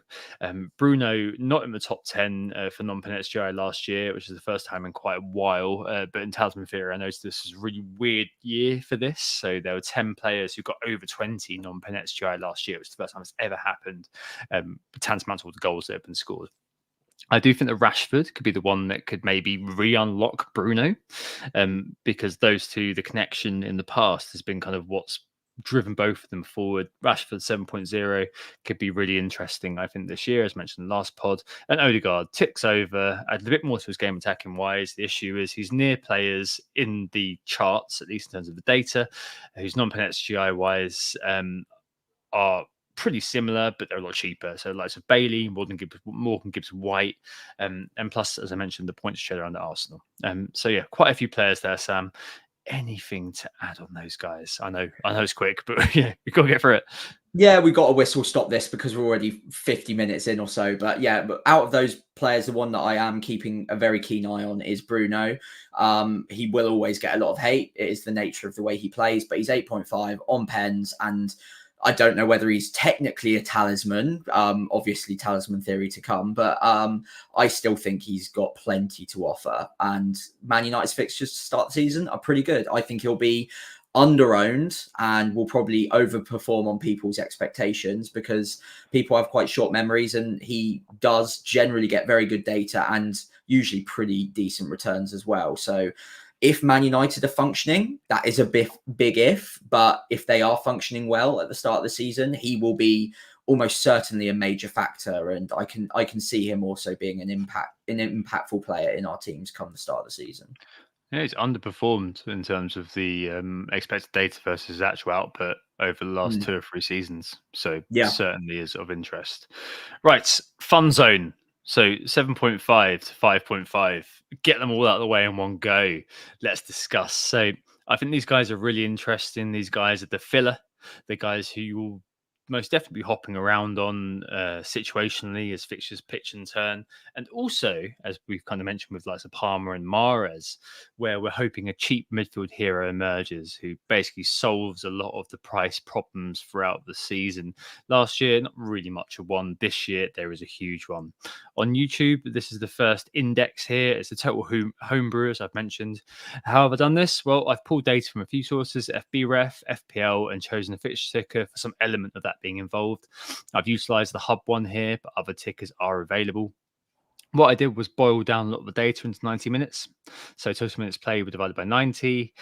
Bruno not in the top 10 for non-penalty GI last year, which is the first time in quite a while. But in Talisman Theory, I noticed this was a really weird year for this. So there were 10 players who got over 20 non-penalty GI last year, which is the first time it's ever happened. Tantamount to all the goals that have been scored. I do think that Rashford could be the one that could maybe re-unlock Bruno, because those two, the connection in the past has been kind of what's driven both of them forward. Rashford 7.0 could be really interesting, I think, this year, as mentioned in the last pod. And Odegaard ticks over, adds a bit more to his game attacking wise. The issue is he's near players in the charts, at least in terms of the data, whose non-penalty GI wise are pretty similar, but they're a lot cheaper. So likes of Bailey, Morgan Gibbs-White, and plus, as I mentioned, the points share under Arsenal. So yeah, quite a few players there, Sam. Anything to add on those guys? I know it's quick, but yeah, we've got to get through it. Yeah, we got to whistle stop this because we're already 50 minutes in or so. But yeah, but out of those players, the one that I am keeping a very keen eye on is Bruno. He will always get a lot of hate. It is the nature of the way he plays, but he's 8.5 on pens, and I don't know whether he's technically a talisman. Obviously, talisman theory to come, but I still think he's got plenty to offer. And Man United's fixtures to start the season are pretty good. I think he'll be under-owned and will probably overperform on people's expectations because people have quite short memories, and he does generally get very good data and usually pretty decent returns as well. So if Man United are functioning, that is a big if, but if they are functioning well at the start of the season, he will be almost certainly a major factor, and I can see him also being an impactful player in our teams come the start of the season. Yeah, he's underperformed in terms of the expected data versus his actual output over the last 2 or 3 seasons. So Yeah. certainly is of interest. Right, fun zone. So 7.5 to 5.5. Get them all out of the way in one go. Let's discuss. So I think these guys are really interesting. These guys are the filler. The guys who you will most definitely be hopping around on situationally as fixtures pitch and turn. And also, as we've kind of mentioned with like Palmer and Mahrez, where we're hoping a cheap midfield hero emerges who basically solves a lot of the price problems throughout the season. Last year, not really much of one. This year, there is a huge one. On YouTube, this is the first index here. It's the total homebrew, as I've mentioned. How have I done this? Well, I've pulled data from a few sources, FBref, FPL, and chosen a fixture ticker for some element of that being involved. I've utilized the hub one here, but other tickers are available. What I did was boil down a lot of the data into 90 minutes. So total minutes played were divided by 90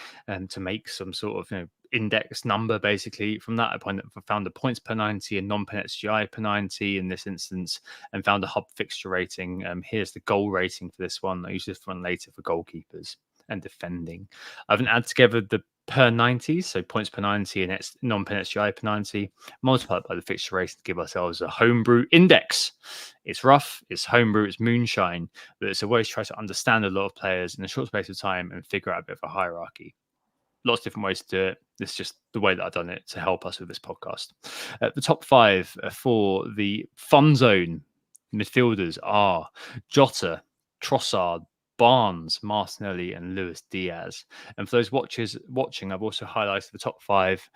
to make some sort of index number basically. From that, I found the points per 90 and non-pen XGI per 90 in this instance, and found a hub fixture rating. Here's the goal rating for this one. I use this one later for goalkeepers and defending. I've added together the per 90, so points per 90 and non-pen XGI per 90, multiplied by the fixture rating to give ourselves a homebrew index. It's rough, it's homebrew, it's moonshine, but it's a way to try to understand a lot of players in a short space of time and figure out a bit of a hierarchy. Lots of different ways to do it. This is just the way that I've done it to help us with this podcast. The top 5 for the fun zone midfielders are Jota, Trossard, Barnes, Martinelli, and Luis Diaz. And for those watching, I've also highlighted the top 5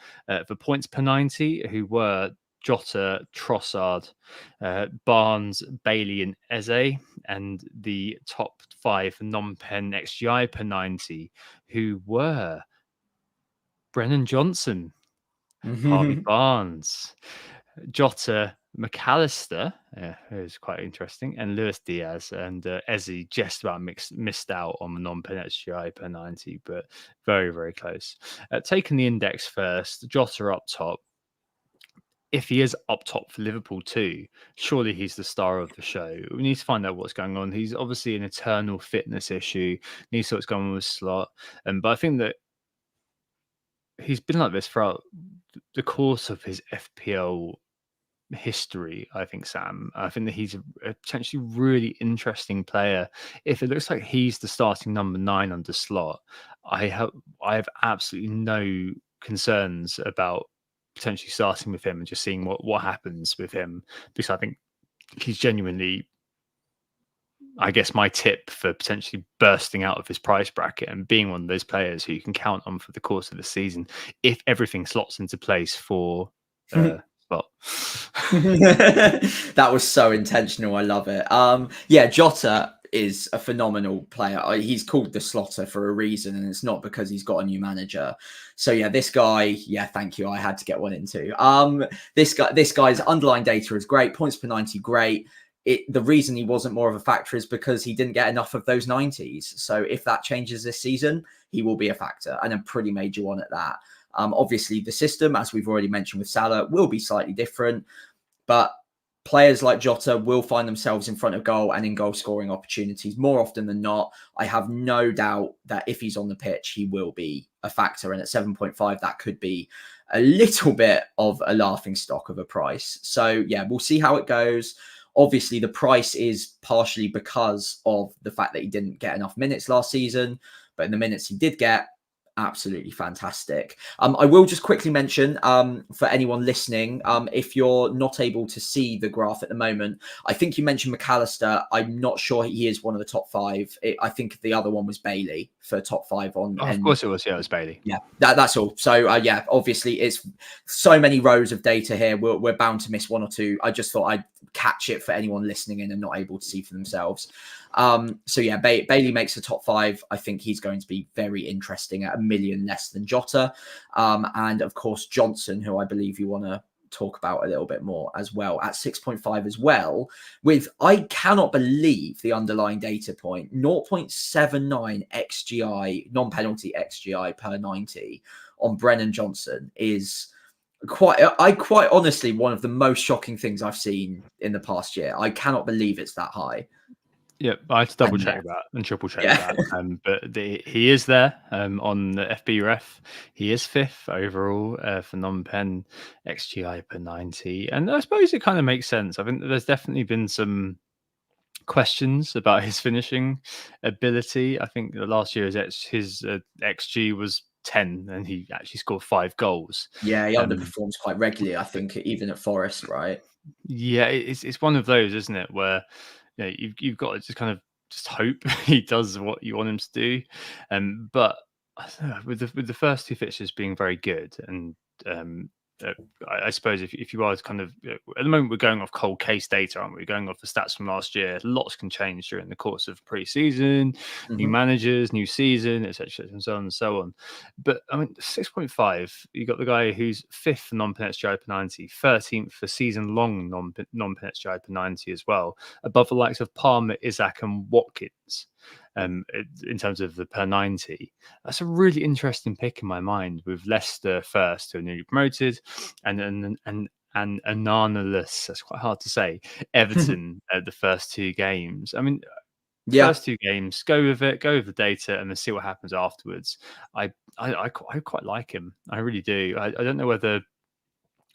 for points per 90, who were Jota, Trossard, Barnes, Bailey, and Eze, and the top 5 non-pen XGI per 90, who were Brennan Johnson, Harvey Barnes, Jota, McAllister, who's quite interesting, and Luis Diaz, and Eze just about missed out on the non-pen XGI per 90, but very, very close. Taking the index first, Jota up top. If he is up top for Liverpool too, surely he's the star of the show. We need to find out what's going on. He's obviously an eternal fitness issue. Needs to see what's going on with Slot. But I think that he's been like this throughout the course of his FPL history, I think, Sam. I think that he's a potentially really interesting player. If it looks like he's the starting number 9 under Slot, I have absolutely no concerns about potentially starting with him and just seeing what happens with him, because I think he's genuinely, I guess, my tip for potentially bursting out of his price bracket and being one of those players who you can count on for the course of the season if everything slots into place for Slot. That was so intentional. I love it. Yeah, Jota is a phenomenal player. He's called the Slotter for a reason, and it's not because he's got a new manager. So yeah, this guy, yeah, thank you. I had to get one in too. This guy's underlying data is great. Points per 90, great. The reason he wasn't more of a factor is because he didn't get enough of those 90s. So if that changes this season, he will be a factor, and a pretty major one at that. Obviously, the system, as we've already mentioned with Salah, will be slightly different, but players like Jota will find themselves in front of goal and in goal scoring opportunities more often than not. I have no doubt that if he's on the pitch, he will be a factor. And at 7.5, that could be a little bit of a laughing stock of a price. So yeah, we'll see how it goes. Obviously, the price is partially because of the fact that he didn't get enough minutes last season, but in the minutes he did get, absolutely fantastic. I will just quickly mention for anyone listening, if you're not able to see the graph at the moment, I think you mentioned McAllister. I'm not sure he is one of the top 5. I think the other one was Bailey for top 5 on. Of course it was. Yeah, it was Bailey. Yeah, that's all. So yeah, obviously it's so many rows of data here. We're bound to miss one or two. I just thought I'd catch it for anyone listening in and not able to see for themselves. So yeah, Bailey makes the top 5. I think he's going to be very interesting at $1 million less than Jota. And of course, Johnson, who I believe you want to talk about a little bit more as well, at 6.5 as well, with, I cannot believe the underlying data point, 0.79 XGI, non-penalty XGI per 90 on Brennan Johnson is I quite honestly, one of the most shocking things I've seen in the past year. I cannot believe it's that high. Yeah, I had to double And yeah, check that and triple check yeah. that. But he is there on the FB ref. He is fifth overall for non-pen XGI per 90, and I suppose it kind of makes sense. I think there's definitely been some questions about his finishing ability. I think the last year his XG was 10, and he actually scored 5 goals. Yeah, he Um, underperforms quite regularly, I think, even at Forest, right? yeah, it's one of those, isn't it, where you've got to just kind of just hope he does what you want him to do. But I don't know, with the first two fixtures being very good, and um, uh, I suppose if you are to kind of at the moment we're going off cold case data, aren't we? We're going off the stats from last year. Lots can change during the course of pre-season, new Mhm. managers, new season, etc., and so on and so on. But I mean, 6.5, you got the guy who's fifth for non-pen XGI per 90, 13th for season-long non-pen XGI per 90 as well, above the likes of Palmer, Isaac, and Watkins. In terms of the per 90, that's a really interesting pick in my mind, with Leicester first, who are newly promoted, and Anonymous, that's quite hard to say, Everton at the first two games. I mean, Yeah. first two games, go with it, go with the data, and then see what happens afterwards. I quite like him. I really do. I don't know whether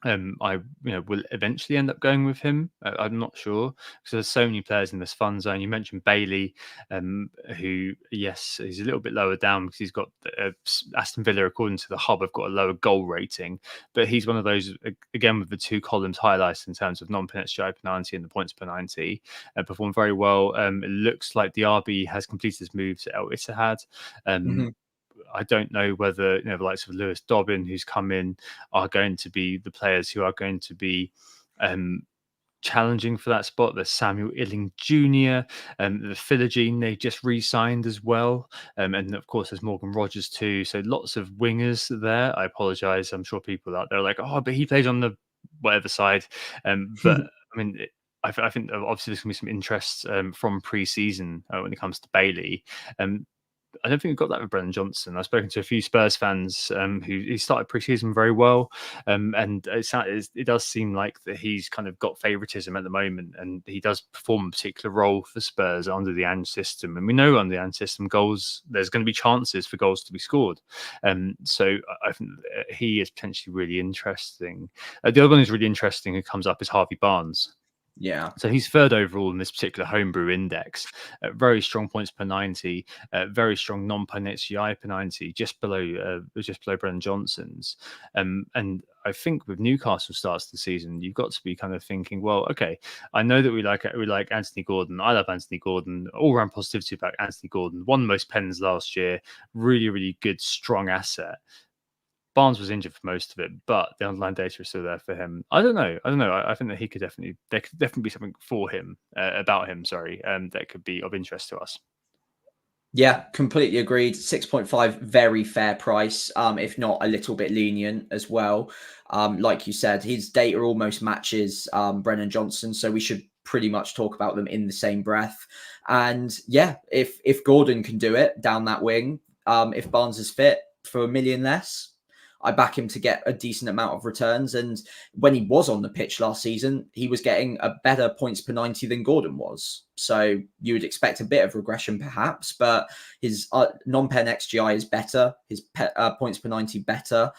I will eventually end up going with him. I'm not sure, because there's so many players in this fun zone. You mentioned Bailey, who, yes, he's a little bit lower down because he's got Aston Villa, according to the hub, have got a lower goal rating, but he's one of those, again, with the two columns highlights in terms of non-pen XGI per 90 and the points per 90, performed very well. It looks like the RB has completed his move to El Ittihad. Mhm. I don't know whether the likes of Lewis Dobbin, who's come in, are going to be the players who are going to be challenging for that spot. There's Samuel Illing Jr., the Philogene they just re-signed as well, and of course there's Morgan Rogers too. So lots of wingers there. I apologise. I'm sure people out there are like, oh, but he plays on the whatever side. But I mean. I think obviously there's going to be some interest from pre-season when it comes to Bailey. I don't think we've got that with Brennan Johnson. I've spoken to a few Spurs fans who started pre-season very well, and it does seem like that he's kind of got favouritism at the moment, and he does perform a particular role for Spurs under the Ange system. And we know under the Ange system, there's going to be chances for goals to be scored. So I think he is potentially really interesting. The other one who's really interesting who comes up is Harvey Barnes. Yeah. So he's third overall in this particular homebrew index. Very strong points per 90, very strong non-pen XGI per 90, just below Brennan Johnson's. And I think with Newcastle starts the season, you've got to be kind of thinking, well, okay, I know that we like Anthony Gordon. I love Anthony Gordon. All round positivity about Anthony Gordon. Won most pens last year. Really, really good, strong asset. Barnes was injured for most of it, but the underlying data is still there for him. I don't know. I think that there could definitely be something for him, about him, sorry, that could be of interest to us. Yeah, completely agreed. 6.5, very fair price, if not a little bit lenient as well. Like you said, his data almost matches Brennan Johnson, so we should pretty much talk about them in the same breath. And yeah, if Gordon can do it down that wing, if Barnes is fit for a million less, I back him to get a decent amount of returns. And when he was on the pitch last season, he was getting a better points per 90 than Gordon was. So you would expect a bit of regression perhaps, but his non-pen XGI is better. His points per 90 better.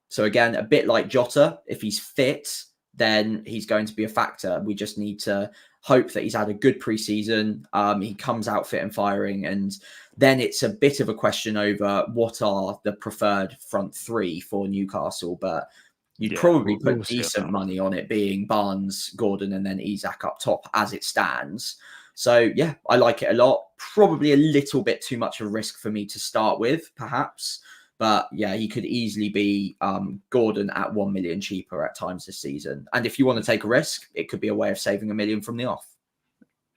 So again, a bit like Jota, if he's fit, then he's going to be a factor. We just need to hope that he's had a good preseason. He comes out fit and firing, and then it's a bit of a question over what are the preferred front three for Newcastle. But you'd probably we'll put see decent money on it being Barnes, Gordon, and then Isak up top as it stands. So yeah, I like it a lot. Probably a little bit too much of a risk for me to start with, perhaps. But yeah, he could easily be Gordon at 1 million cheaper at times this season. And if you want to take a risk, it could be a way of saving $1 million from the off.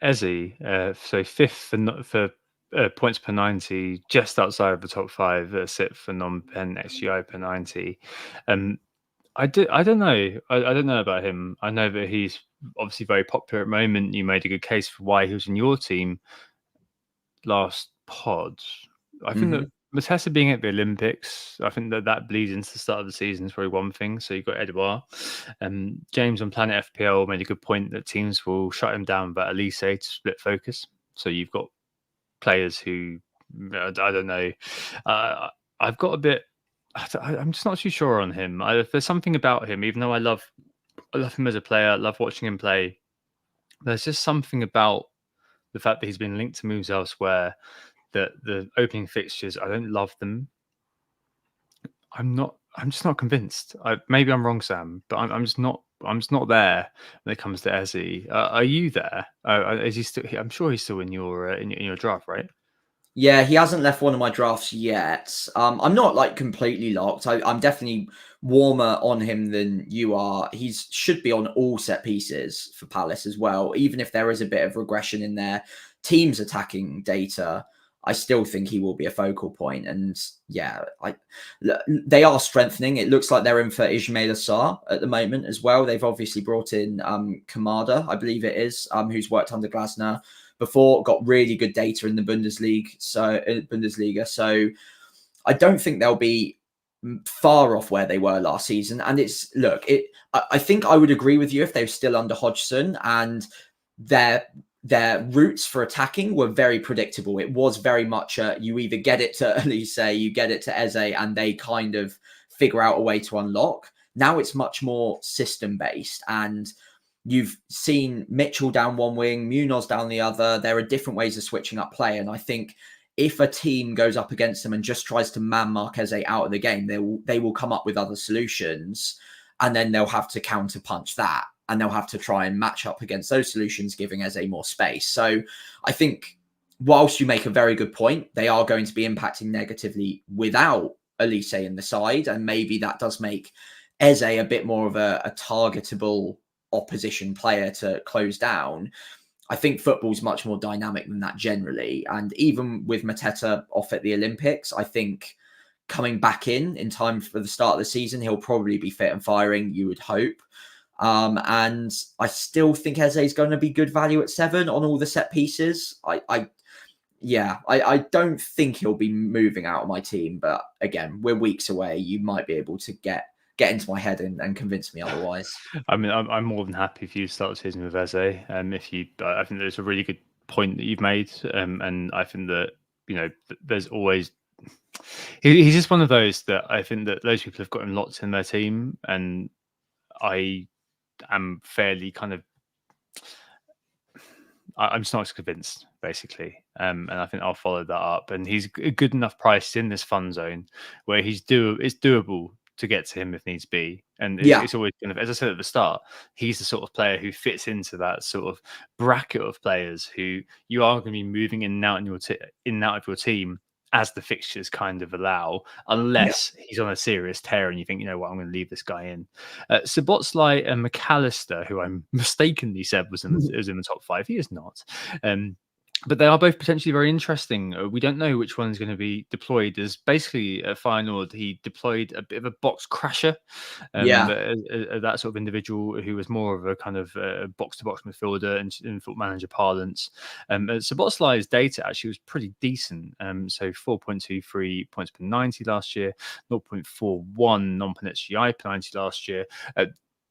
Eze, so fifth for points per 90, just outside of the top five, sit for non-pen XGI per 90. I don't know. I don't know about him. I know that he's obviously very popular at the moment. You made a good case for why he was in your team last pod. I think that Matessa being at the Olympics, I think that bleeds into the start of the season is probably one thing. So you've got Edouard. James on Planet FPL made a good point that teams will shut him down, but Elise to split focus. So you've got players who, I don't know. I've got a bit. I'm just not too sure on him. There's something about him, even though I love him as a player, I love watching him play. There's just something about the fact that he's been linked to moves elsewhere, that the opening fixtures, I don't love them. I'm just not convinced. Maybe I'm wrong, Sam, but I'm just not. I'm just not there when it comes to Eze. Are you there? Is he still? I'm sure he's still in your in your draft, right? Yeah, he hasn't left one of my drafts yet. I'm not like completely locked. I'm definitely warmer on him than you are. He should be on all set pieces for Palace as well. Even if there is a bit of regression in their team's attacking data, I still think he will be a focal point. And yeah, they are strengthening. It looks like they're in for Ismail Assar at the moment as well. They've obviously brought in Kamada, I believe it is, who's worked under Glasner before, got really good data in the Bundesliga. So I don't think they'll be far off where they were last season. And I think I would agree with you if they were still under Hodgson, and their routes for attacking were very predictable. It was very much you either get it to Elise, you get it to Eze, and they kind of figure out a way to unlock. Now it's much more system based, and you've seen Mitchell down one wing, Munoz down the other. There are different ways of switching up play. And I think if a team goes up against them and just tries to man mark Eze out of the game, they will come up with other solutions. And then they'll have to counter punch that. And they'll have to try and match up against those solutions, giving Eze more space. So I think whilst you make a very good point, they are going to be impacting negatively without Elise in the side. And maybe that does make Eze a bit more of a targetable opposition player to close down. I think football's much more dynamic than that generally. And even with Mateta off at the Olympics, I think coming back in time for the start of the season, he'll probably be fit and firing, you would hope. And I still think Eze is going to be good value at 7 on all the set pieces. I don't think he'll be moving out of my team, but again, we're weeks away. You might be able to get into my head and convince me otherwise. I mean, I'm more than happy for you to start the season with Eze. I think there's a really good point that you've made, and I think that there's always he's just one of those that I think that those people have got him locked in their team, and I am fairly kind of. I'm just not convinced, basically, and I think I'll follow that up. And he's a good enough price in this fun zone where it's doable to get to him if needs be. And it's always kind of, as I said at the start, he's the sort of player who fits into that sort of bracket of players who you are going to be moving in and out of your team as the fixtures kind of allow, unless he's on a serious tear and you think, you know what, I'm going to leave this guy in. Szoboszlai and McAllister, who I mistakenly said was in the top 5, he is not. But they are both potentially very interesting. We don't know which one's going to be deployed. There's basically a Feyenoord, he deployed a bit of a box crasher. That sort of individual who was more of a kind of box-to-box midfielder in Football Manager parlance. Szoboszlai's data actually was pretty decent. So 4.23 points per 90 last year, 0.41 non-pen HGI per 90 last year.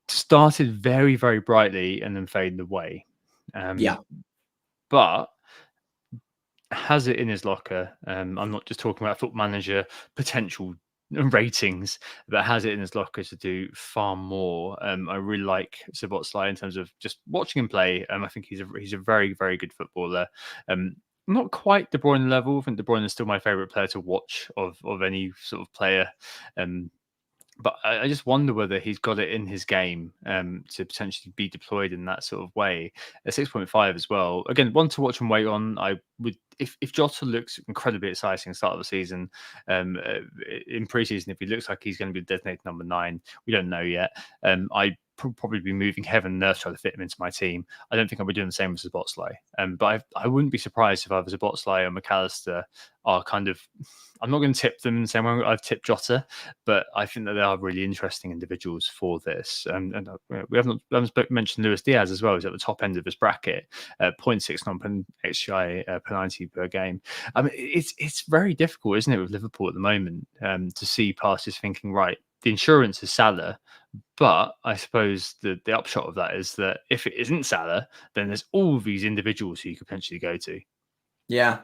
Started very, very brightly and then faded away. But has it in his locker. I'm not just talking about Football Manager potential ratings, but has it in his locker to do far more. I really like Szoboszlai in terms of just watching him play. I think he's a very, very good footballer. Not quite De Bruyne level. I think De Bruyne is still my favourite player to watch of any sort of player. But I just wonder whether he's got it in his game to potentially be deployed in that sort of way. At 6.5 as well. Again, one to watch and wait on. I would, if Jota looks incredibly exciting at the start of the season, in preseason, if he looks like he's going to be designated number 9, we don't know yet. I probably be moving heaven and earth trying to fit him into my team. I don't think I'll be doing the same with Szoboszlai. But I wouldn't be surprised if either Szoboszlai or McAllister are kind of. I'm not going to tip them the same way I've tipped Jota, but I think that they are really interesting individuals for this. And we haven't mentioned Luis Diaz as well. He's at the top end of his bracket, 0.6 non-XGI per 90 per game. I mean, it's very difficult, isn't it, with Liverpool at the moment, to see past just thinking, right, the insurance is Salah, but I suppose the upshot of that is that if it isn't Salah, then there's all these individuals who you could potentially go to. Yeah.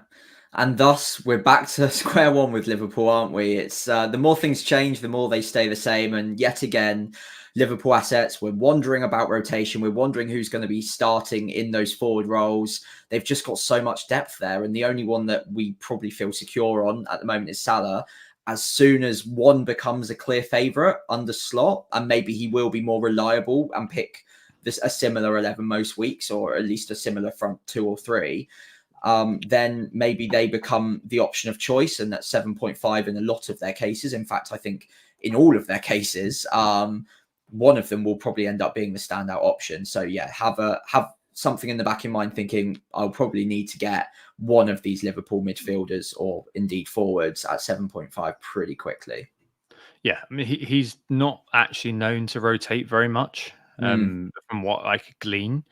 And thus, we're back to square one with Liverpool, aren't we? It's the more things change, the more they stay the same. And yet again, Liverpool assets, we're wondering about rotation. We're wondering who's going to be starting in those forward roles. They've just got so much depth there. And the only one that we probably feel secure on at the moment is Salah. As soon as one becomes a clear favourite under Slot, and maybe he will be more reliable and pick a similar 11 most weeks, or at least a similar front 2 or 3, then maybe they become the option of choice, and that's 7.5 in a lot of their cases. In fact, I think in all of their cases, one of them will probably end up being the standout option. So yeah, have something in the back of your mind thinking I'll probably need to get one of these Liverpool midfielders or indeed forwards at 7.5 pretty quickly. Yeah, I mean, he's not actually known to rotate very much. From what I could glean.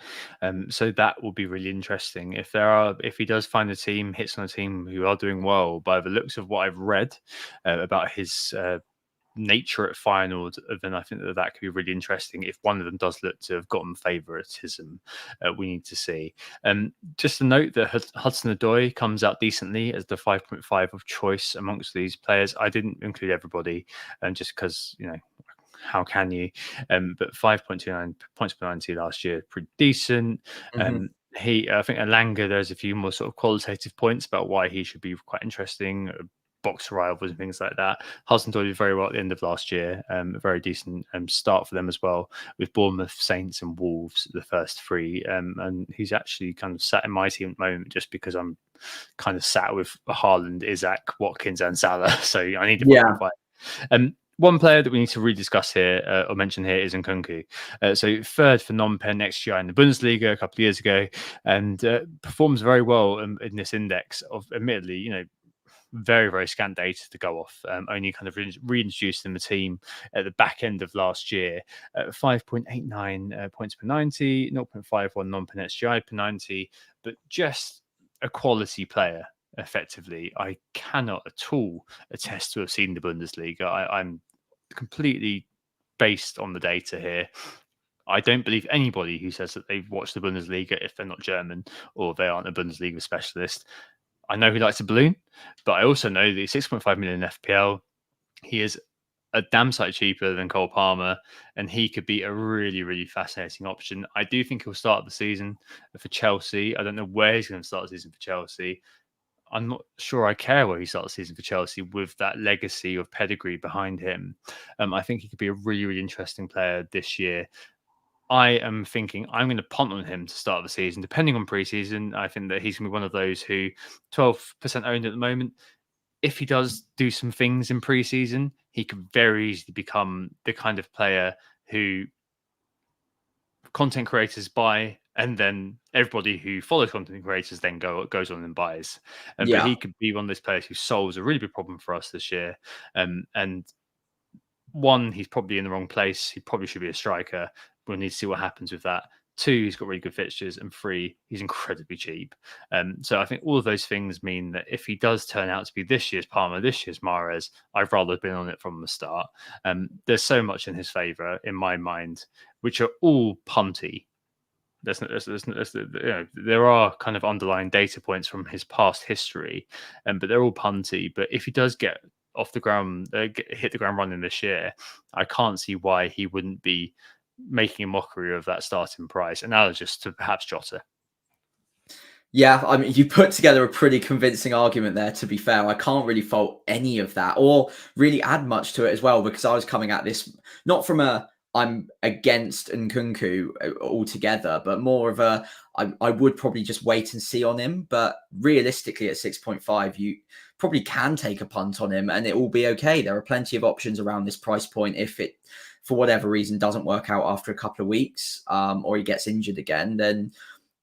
So that will be really interesting. If he does find a team, hits on a team who are doing well, by the looks of what I've read about his nature at Feyenoord, then I think that could be really interesting. If one of them does look to have gotten favouritism, we need to see. Just a note that Hudson-Odoi comes out decently as the 5.5 of choice amongst these players. I didn't include everybody, just because, how can you? But 5.29 points per 90 last year, pretty decent. I think Elanga, there's a few more sort of qualitative points about why he should be quite interesting. Box rivals and things like that. Hudson-Odoi did very well at the end of last year. A very decent start for them as well, with Bournemouth, Saints, and Wolves the first 3. And he's actually kind of sat in my team at the moment just because I'm kind of sat with Haaland, Isaac, Watkins, and Salah. So I need to fight. One player that we need to really discuss here or mention here is Nkunku. So third for non-pen XGI in the Bundesliga a couple of years ago, and performs very well in this index of, admittedly, very, very scant data to go off. Only kind of reintroduced in the team at the back end of last year. 5.89 points per 90, 0.51 non-pen XGI per 90, but just a quality player. Effectively, I cannot at all attest to have seen the Bundesliga. I'm completely based on the data here. I don't believe anybody who says that they've watched the Bundesliga if they're not German or they aren't a Bundesliga specialist. I know he likes a balloon, but I also know that he's 6.5 million FPL. He is a damn sight cheaper than Cole Palmer, and he could be a really, really fascinating option. I do think he'll start the season for Chelsea. I don't know where he's going to start the season for Chelsea. I'm not sure I care where he starts the season for Chelsea with that legacy of pedigree behind him. I think he could be a really, really interesting player this year. I am thinking I'm going to punt on him to start the season, depending on preseason. I think that he's going to be one of those who 12% owned at the moment. If he does do some things in preseason, he could very easily become the kind of player who content creators buy, and then everybody who follows content creators then goes on and buys. But he could be one of those players who solves a really big problem for us this year. And one, he's probably in the wrong place. He probably should be a striker. We'll need to see what happens with that. 2, he's got really good fixtures, and 3, he's incredibly cheap. So I think all of those things mean that if he does turn out to be this year's Palmer, this year's Mahrez, I've rather been on it from the start. There's so much in his favour in my mind, which are all punty. There are kind of underlying data points from his past history, but they're all punty. But if he does get off the ground, hit the ground running this year, I can't see why he wouldn't be making a mockery of that starting price, analogous to perhaps Jota. Yeah, I mean, you put together a pretty convincing argument there, to be fair. I can't really fault any of that or really add much to it as well, because I was coming at this not from I'm against Nkunku altogether, but more of I would probably just wait and see on him. But realistically, at 6.5, you probably can take a punt on him and it will be okay. There are plenty of options around this price point if it, for whatever reason, doesn't work out after a couple of weeks, or he gets injured again. Then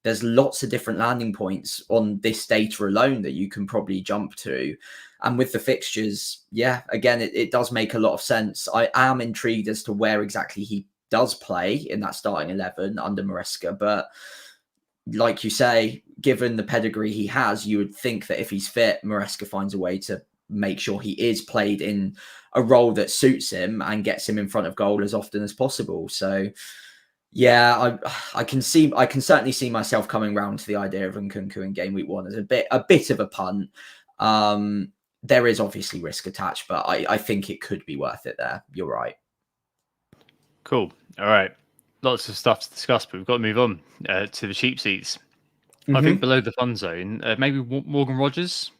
there's lots of different landing points on this data alone that you can probably jump to. And with the fixtures, yeah, again, it does make a lot of sense. I am intrigued as to where exactly he does play in that starting 11 under Maresca. But like you say, given the pedigree he has, you would think that if he's fit, Maresca finds a way to make sure he is played in a role that suits him and gets him in front of goal as often as possible. So yeah, I can certainly see myself coming round to the idea of Nkunku in game week 1 as a bit of a punt. There is obviously risk attached, but I think it could be worth it there. You're right. Cool. All right. Lots of stuff to discuss, but we've got to move on to the cheap seats. I think below the fun zone, maybe Morgan Rogers.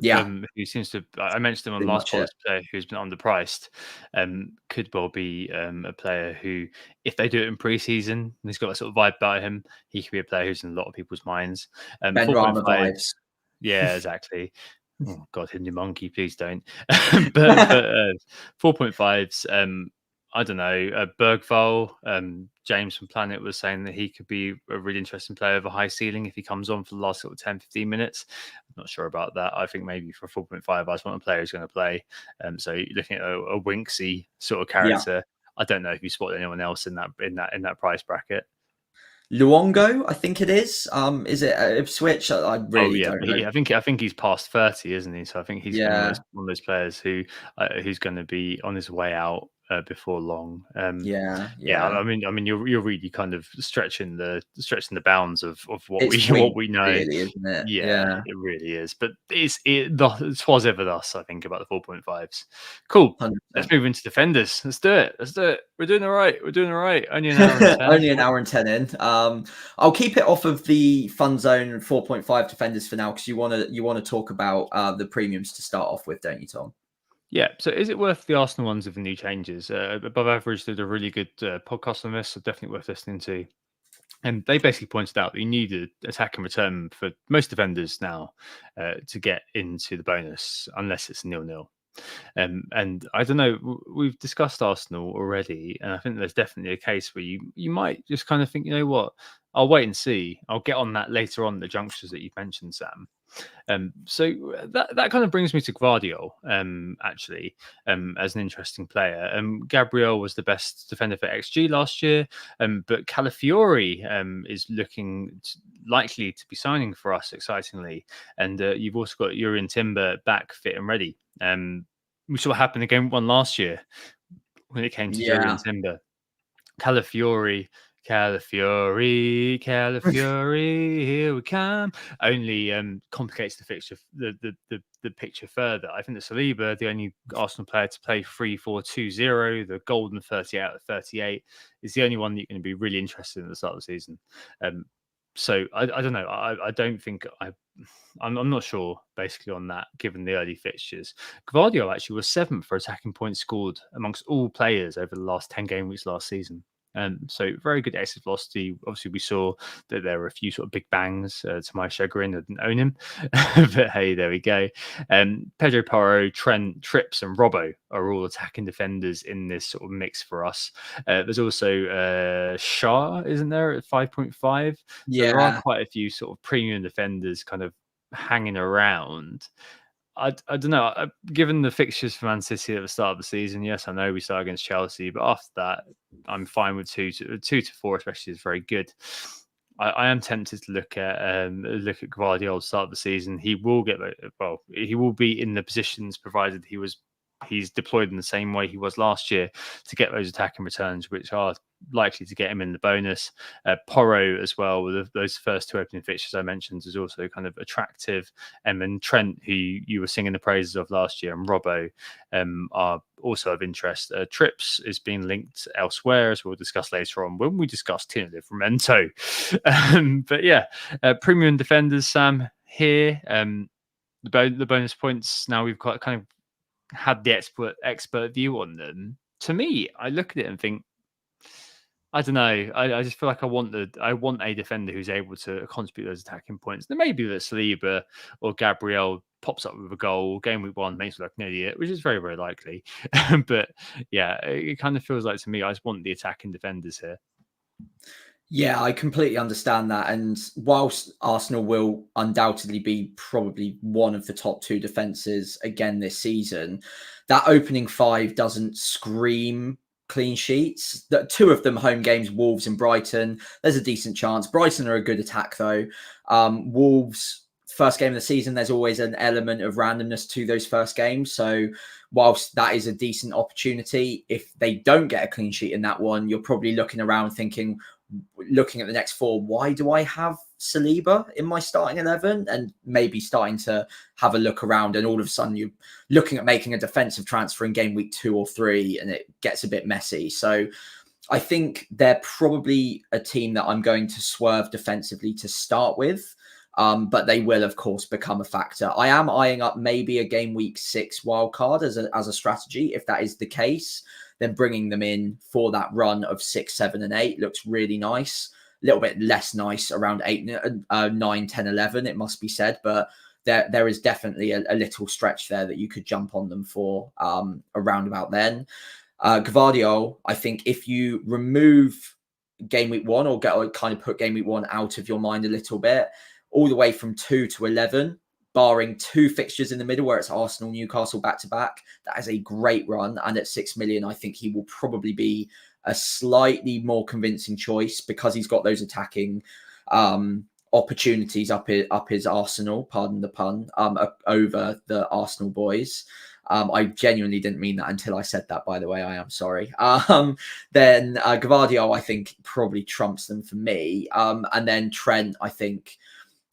Yeah. Who seems to, I mentioned him on Pretty last much podcast, player who's been underpriced, could well be a player who, if they do it in preseason, and he's got a sort of vibe about him, he could be a player who's in a lot of people's minds. Ben Rama vibes. Yeah, exactly. Oh God, Hindi monkey, please don't. but 4.5s. I don't know. Bergvall, James from Planet was saying that he could be a really interesting player with a high ceiling if he comes on for the last sort of 10, 15 minutes. I'm not sure about that. I think maybe for 4.5, I just want a player who's going to play. So looking at a Winksy sort of character, I don't know if you spot anyone else in that price bracket. Luongo, I think it is. Is it Ipswich? I really don't know. I think he's past 30, isn't he? So I think he's one of those players who's going to be on his way out before long. I mean, you're really kind of stretching the bounds of what we know. Really, isn't it? Yeah, it really is. But it was ever thus, I think, about the 4.5s. Cool. 100%. Let's move into defenders. Let's do it. We're doing all right. Only an hour and 10. Only an hour and 10 in. I'll keep it off of the fun zone 4.5 defenders for now because you want to talk about the premiums to start off with, don't you, Tom? Yeah, so is it worth the Arsenal ones with the new changes? Above Average did a really good podcast on this, so definitely worth listening to. And they basically pointed out that you need an attack and return for most defenders now to get into the bonus, unless it's 0-0. And I don't know, we've discussed Arsenal already, and I think there's definitely a case where you might just kind of think, you know what, I'll wait and see. I'll get on that later on, the junctures that you've mentioned, Sam. So that kind of brings me to Gvardiol, actually, as an interesting player. Gabriel was the best defender for XG last year, but Calafiori is looking likely to be signing for us, excitingly. And you've also got Urian Timber back fit and ready. We saw what happened in game 1 last year when it came to Urian Timber. Calafiori, here we come. Only complicates the fixture, the picture further. I think that Saliba, the only Arsenal player to play 3-4-2-0, the golden 38 out of 38, is the only one that you're going to be really interested in at the start of the season. So I don't know. I don't think I'm not sure basically on that, given the early fixtures. Gvardiol actually was 7th for attacking points scored amongst all players over the last 10 game weeks last season. So very good exit velocity. Obviously, we saw that there were a few sort of big bangs to my chagrin. I didn't own him, but hey, there we go. Pedro Porro, Trent, Trips, and Robbo are all attacking defenders in this sort of mix for us. There's also Shah, isn't there, at 5.5? So there are quite a few sort of premium defenders kind of hanging around. I don't know. Given the fixtures for Man City at the start of the season, yes, I know we start against Chelsea, but after that, I'm fine with 2 to 4, especially, is very good. I am tempted to look at Gvardiol at the start of the season. He will he will be in the positions provided he's deployed in the same way he was last year to get those attacking returns, which are likely to get him in the bonus. Porro as well, with those first 2 opening fixtures I mentioned, is also kind of attractive. And then Trent, who you were singing the praises of last year, and Robbo are also of interest. Trips is being linked elsewhere, as we'll discuss later on when we discuss Tino Livramento. But yeah, premium defenders, Sam, here. The bonus points, now we've got kind of had the expert view on them. To me, I look at it and think, I don't know. I just feel like I want a defender who's able to contribute those attacking points. There may be that Saliba or Gabriel pops up with a goal. Game week 1 makes me look like an idiot, which is very, very likely. But yeah, it kind of feels like to me, I just want the attacking defenders here. Yeah, I completely understand that. And whilst Arsenal will undoubtedly be probably one of the top 2 defences again this season, that opening 5 doesn't scream clean sheets. 2 of them home games, Wolves and Brighton. There's a decent chance. Brighton are a good attack though. Wolves, first game of the season, there's always an element of randomness to those first games. So whilst that is a decent opportunity, if they don't get a clean sheet in that one, you're probably looking around thinking, looking at the next 4, why do I have Saliba in my starting 11? And maybe starting to have a look around, and all of a sudden you're looking at making a defensive transfer in game week 2 or 3, and it gets a bit messy. So I think they're probably a team that I'm going to swerve defensively to start with. But they will, of course, become a factor. I am eyeing up maybe a game week 6 wildcard as a strategy. If that is the case, then bringing them in for that run of 6, 7, and 8 looks really nice. A little bit less nice around 8, 9, 10, 11, it must be said. But there is definitely a little stretch there that you could jump on them for around about then. Gvardiol, I think if you remove game week 1 or kind of put game week 1 out of your mind a little bit, all the way from 2 to 11, barring 2 fixtures in the middle where it's Arsenal, Newcastle back-to-back, that is a great run. And at 6 million, I think he will probably be a slightly more convincing choice because he's got those attacking opportunities up his arsenal, pardon the pun, over the Arsenal boys. I genuinely didn't mean that until I said that, by the way. I am sorry. Then Gvardiol, I think, probably trumps them for me. And then Trent, I think,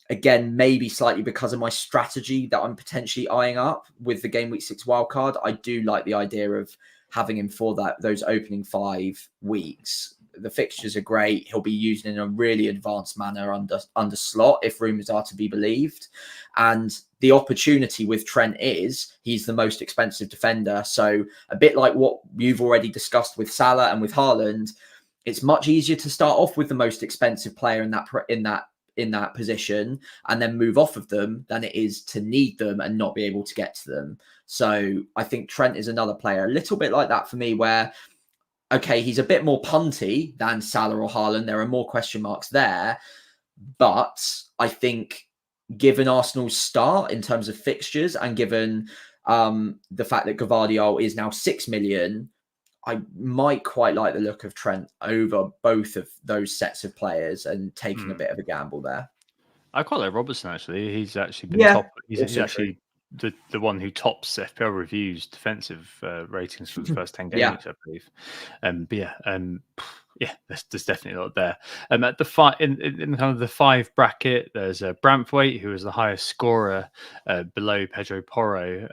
again, maybe slightly because of my strategy that I'm potentially eyeing up with the game week 6 wildcard. I do like the idea of having him for those opening 5 weeks. The fixtures are great. He'll be used in a really advanced manner under slot, if rumours are to be believed. And the opportunity with Trent is he's the most expensive defender. So a bit like what you've already discussed with Salah and with Haaland, it's much easier to start off with the most expensive player in that position and then move off of them than it is to need them and not be able to get to them. So I think Trent is another player a little bit like that for me, where, okay, he's a bit more punty than Salah or Haaland. There are more question marks there. But I think given Arsenal's start in terms of fixtures and given the fact that Gvardiol is now 6 million, I might quite like the look of Trent over both of those sets of players and taking a bit of a gamble there. I quite like Robertson, actually. He's actually been top. He's actually the one who tops FPL Review's defensive ratings for the first 10 game weeks, I believe. There's definitely a lot there. At the in kind of the 5 bracket, there's Branthwaite, who is the highest scorer below Pedro Porro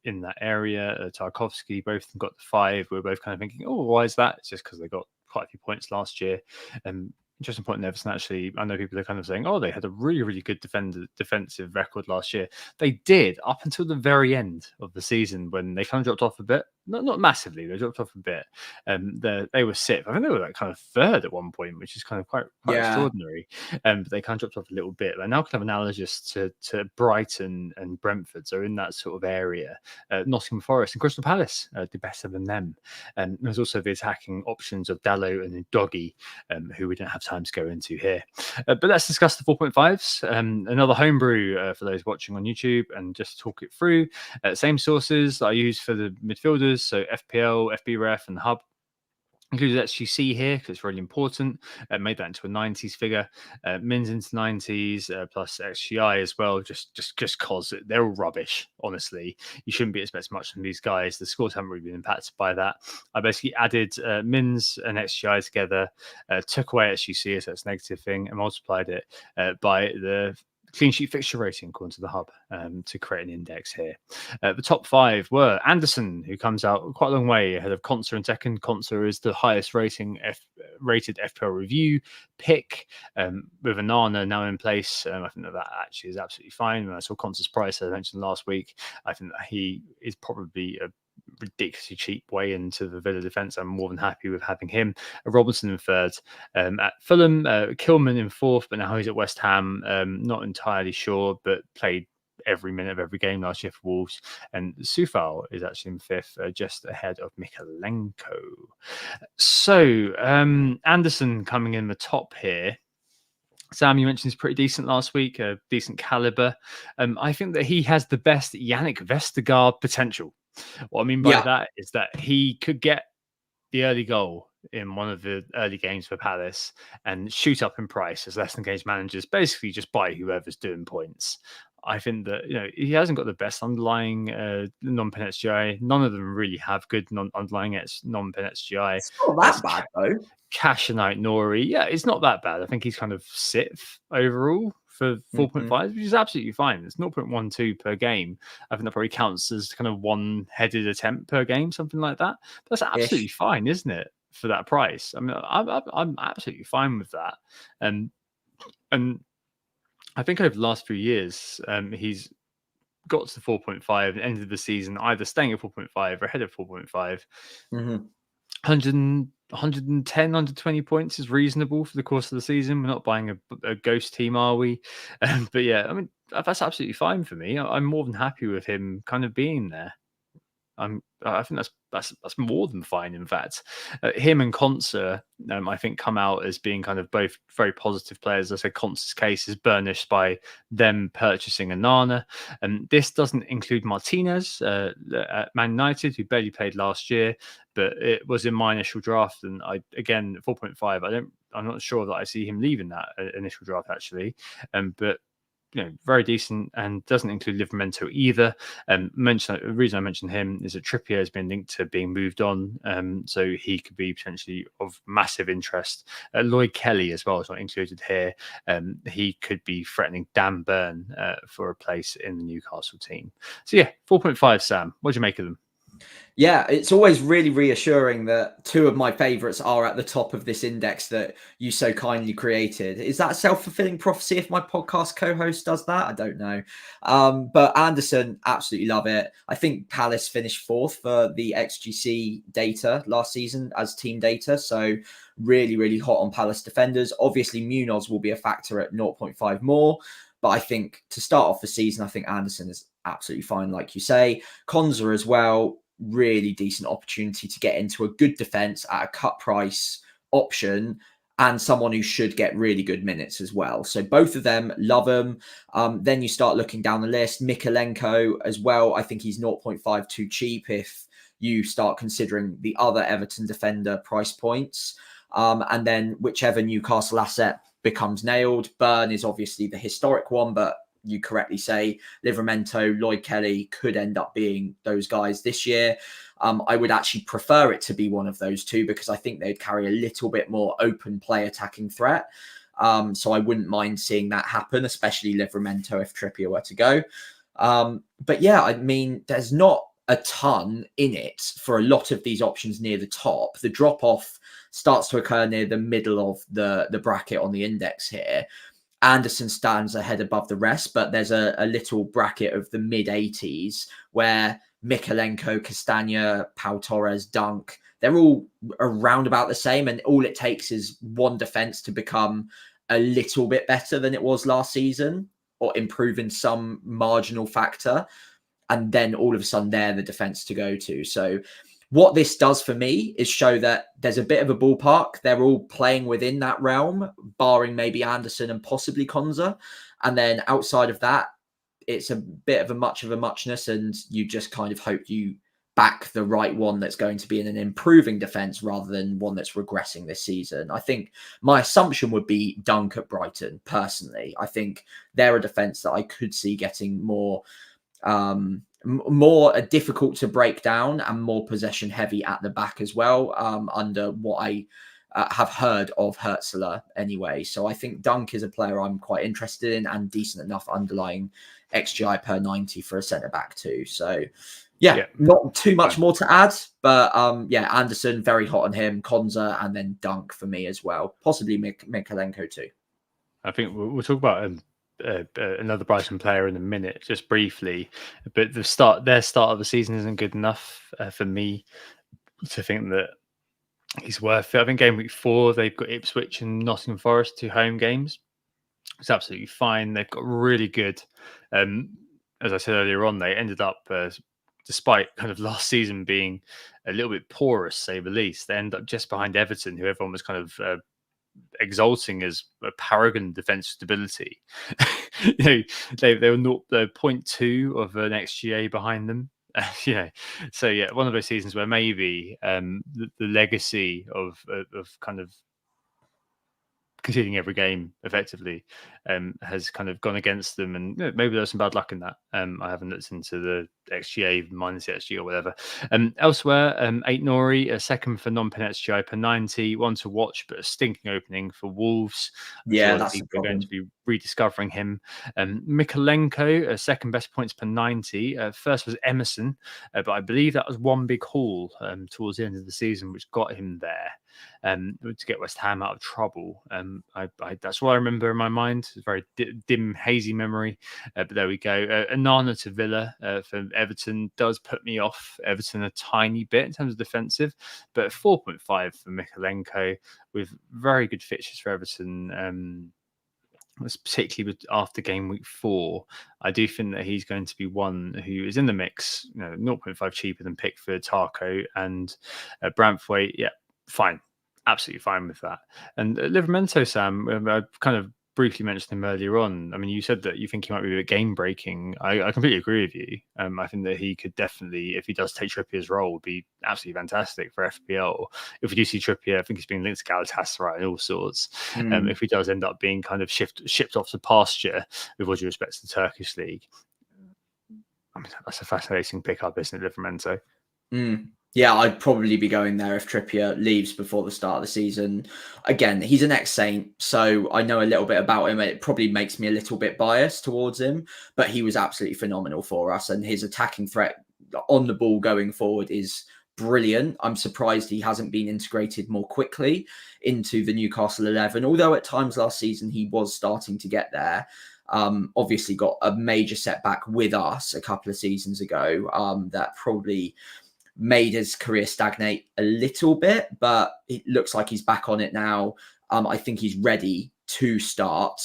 in that area. Tarkovsky, both of them got the 5. We're both kind of thinking, oh, why is that? It's just because they got quite a few points last year. Interesting point, Everton. Actually, I know people are kind of saying, "Oh, they had a really, really good defensive record last year." They did up until the very end of the season when they kind of dropped off a bit. Not massively. They dropped off a bit. They were 6th. I think they were like kind of 3rd at one point, which is kind of quite extraordinary. But they kind of dropped off a little bit. They're now kind of analogous to Brighton and Brentford, so in that sort of area. Nottingham Forest and Crystal Palace do better than them. And there's also the attacking options of Dalot and Doggy, who we don't have time to go into here. But let's discuss the 4.5s. Another homebrew for those watching on YouTube, and just talk it through. Same sources that I use for the midfielders, so FPL, FBref, and the Hub. Included XGC here because it's really important. Made that into a 90s figure. Mins into 90s plus XGI as well. Just cause they're all rubbish. Honestly, you shouldn't be expecting much from these guys. The scores haven't really been impacted by that. I basically added Mins and XGI together, took away XGC, so it's a negative thing, and multiplied it by the clean sheet fixture rating according to the Hub to create an index here. The top 5 were Anderson, who comes out quite a long way ahead of Konsa and Tekken. Konsa is the highest rated FPL Review pick, with Anana now in place. I think that actually is absolutely fine. When I saw Konsa's price, as I mentioned last week, I think that he is probably a ridiculously cheap way into the Villa defence. I'm more than happy with having him. Robinson in 3rd. At Fulham, Kilman in 4th, but now he's at West Ham. Not entirely sure, but played every minute of every game last year for Wolves. And Sufal is actually in 5th, just ahead of Mikalenko. So Anderson coming in the top here. Sam, you mentioned he's pretty decent last week, a decent caliber. I think that he has the best Yannick Vestergaard potential. What I mean by that is that he could get the early goal in one of the early games for Palace and shoot up in price as less engaged managers basically just buy whoever's doing points. I think that he hasn't got the best underlying non-pen XGI. None of them really have good non-underlying non-pen XGI. It's not that bad though. Cash and Nori, it's not that bad. I think he's kind of 6th overall for 4.5, which is absolutely fine. It's 0.12 per game. I think that probably counts as kind of one headed attempt per game, something like that. But that's absolutely fine, isn't it, for that price? I mean, I'm absolutely fine with that. And I think over the last few years, he's got to 4.5 and ended the season either staying at 4.5 or ahead of 4.5. 110, 120 points is reasonable for the course of the season. We're not buying a ghost team, are we? But yeah, I mean, that's absolutely fine for me. I'm more than happy with him kind of being there. I think that's more than fine. In fact, him and Konsa, I think, come out as being kind of both very positive players. As I said, Konsa's case is burnished by them purchasing Onana, and this doesn't include Martinez at Man United, who barely played last year, but it was in my initial draft, and I again 4.5. I'm not sure that I see him leaving that initial draft actually, but. Very decent, and doesn't include Livramento either. The reason I mentioned him is that Trippier has been linked to being moved on, so he could be potentially of massive interest. Lloyd Kelly as well is not included here. He could be threatening Dan Burn for a place in the Newcastle team. So 4.5. Sam, what do you make of them? Yeah, it's always really reassuring that 2 of my favorites are at the top of this index that you so kindly created. Is that a self-fulfilling prophecy if my podcast co-host does that? I don't know. But Anderson, absolutely love it. I think Palace finished 4th for the XGC data last season as team data. So really, really hot on Palace defenders. Obviously, Munoz will be a factor at 0.5 more. But I think to start off the season, I think Anderson is absolutely fine, like you say. Konsa as well. Really decent opportunity to get into a good defense at a cut price option and someone who should get really good minutes as well. So both of them, love them. Then you start looking down the list. Mikalenko as well. I think he's 0.5 too cheap if you start considering the other Everton defender price points. And then whichever Newcastle asset becomes nailed. Burn is obviously the historic one, but you correctly say Livramento, Lloyd Kelly could end up being those guys this year. I would actually prefer it to be one of those 2 because I think they'd carry a little bit more open play attacking threat. So I wouldn't mind seeing that happen, especially Livramento if Trippier were to go. But yeah, I mean, there's not a ton in it for a lot of these options near the top. The drop off starts to occur near the middle of the bracket on the index here. Anderson stands ahead above the rest, but there's a little bracket of the mid-80s where Mikalenko, Castagna, Pau Torres, Dunk, they're all around about the same, and all it takes is one defence to become a little bit better than it was last season or improve in some marginal factor, and then all of a sudden they're the defence to go to. So what this does for me is show that there's a bit of a ballpark. They're all playing within that realm, barring maybe Anderson and possibly Konsa. And then outside of that, it's a bit of a muchness, and you just kind of hope you back the right one that's going to be in an improving defence rather than one that's regressing this season. I think my assumption would be Dunk at Brighton, personally. I think they're a defence that I could see getting more difficult to break down and more possession heavy at the back as well, under what I have heard of Hertzler anyway. So I think Dunk is a player I'm quite interested in and decent enough underlying XGI per 90 for a centre back too. So yeah, not too much more to add, but Anderson, very hot on him, Konsa, and then Dunk for me as well, possibly Mikalenko too. I think we'll talk about another Brighton player in a minute, just briefly, but their start of the season isn't good enough for me to think that he's worth it. I think game week 4 they've got Ipswich and Nottingham Forest, 2 home games. It's absolutely fine. They've got really good as I said earlier on, they ended up, despite kind of last season being a little bit porous, say the least, they ended up just behind Everton, who everyone was kind of exalting as a paragon of defensive stability. They were not 0.2 of an XGA behind them. So yeah, one of those seasons where maybe the legacy of kind of conceding every game effectively has kind of gone against them, and maybe there's some bad luck in that. I haven't looked into the XGA minus the XG or whatever. Elsewhere, 8 Nori, a second for non-pen XGI per 90, one to watch, but a stinking opening for Wolves. Yeah, that's the we're going problem. to be rediscovering him. Mikolenko, second best points per 90. First was Emerson, but I believe that was one big haul towards the end of the season, which got him there. To get West Ham out of trouble. That's what I remember in my mind. It's a very dim, hazy memory. But there we go. Anana to Villa for Everton does put me off Everton a tiny bit in terms of defensive, but 4.5 for Mikolenko with very good fixtures for Everton. Particularly after game week 4, I do think that he's going to be one who is in the mix. 0.5 cheaper than Pickford, Tarko, and Branthwaite. Yeah, fine, absolutely fine with that. And Livramento, Sam, I kind of briefly mentioned him earlier on. I mean, you said that you think he might be a bit game breaking. I completely agree with you. I think that he could definitely, if he does take Trippier's role, would be absolutely fantastic for FPL. If we do see Trippier, I think he's being linked to Galatasaray and all sorts. If he does end up being kind of shipped off to pasture, with all due respect to the Turkish league, I mean, that's a fascinating pickup, isn't it, Livramento? Yeah, I'd probably be going there if Trippier leaves before the start of the season. Again, he's an ex-Saint, so I know a little bit about him. It probably makes me a little bit biased towards him, but he was absolutely phenomenal for us, and his attacking threat on the ball going forward is brilliant. I'm surprised he hasn't been integrated more quickly into the Newcastle 11, although at times last season he was starting to get there. Obviously got a major setback with us a couple of seasons ago that probably made his career stagnate a little bit, but it looks like he's back on it now. I think he's ready to start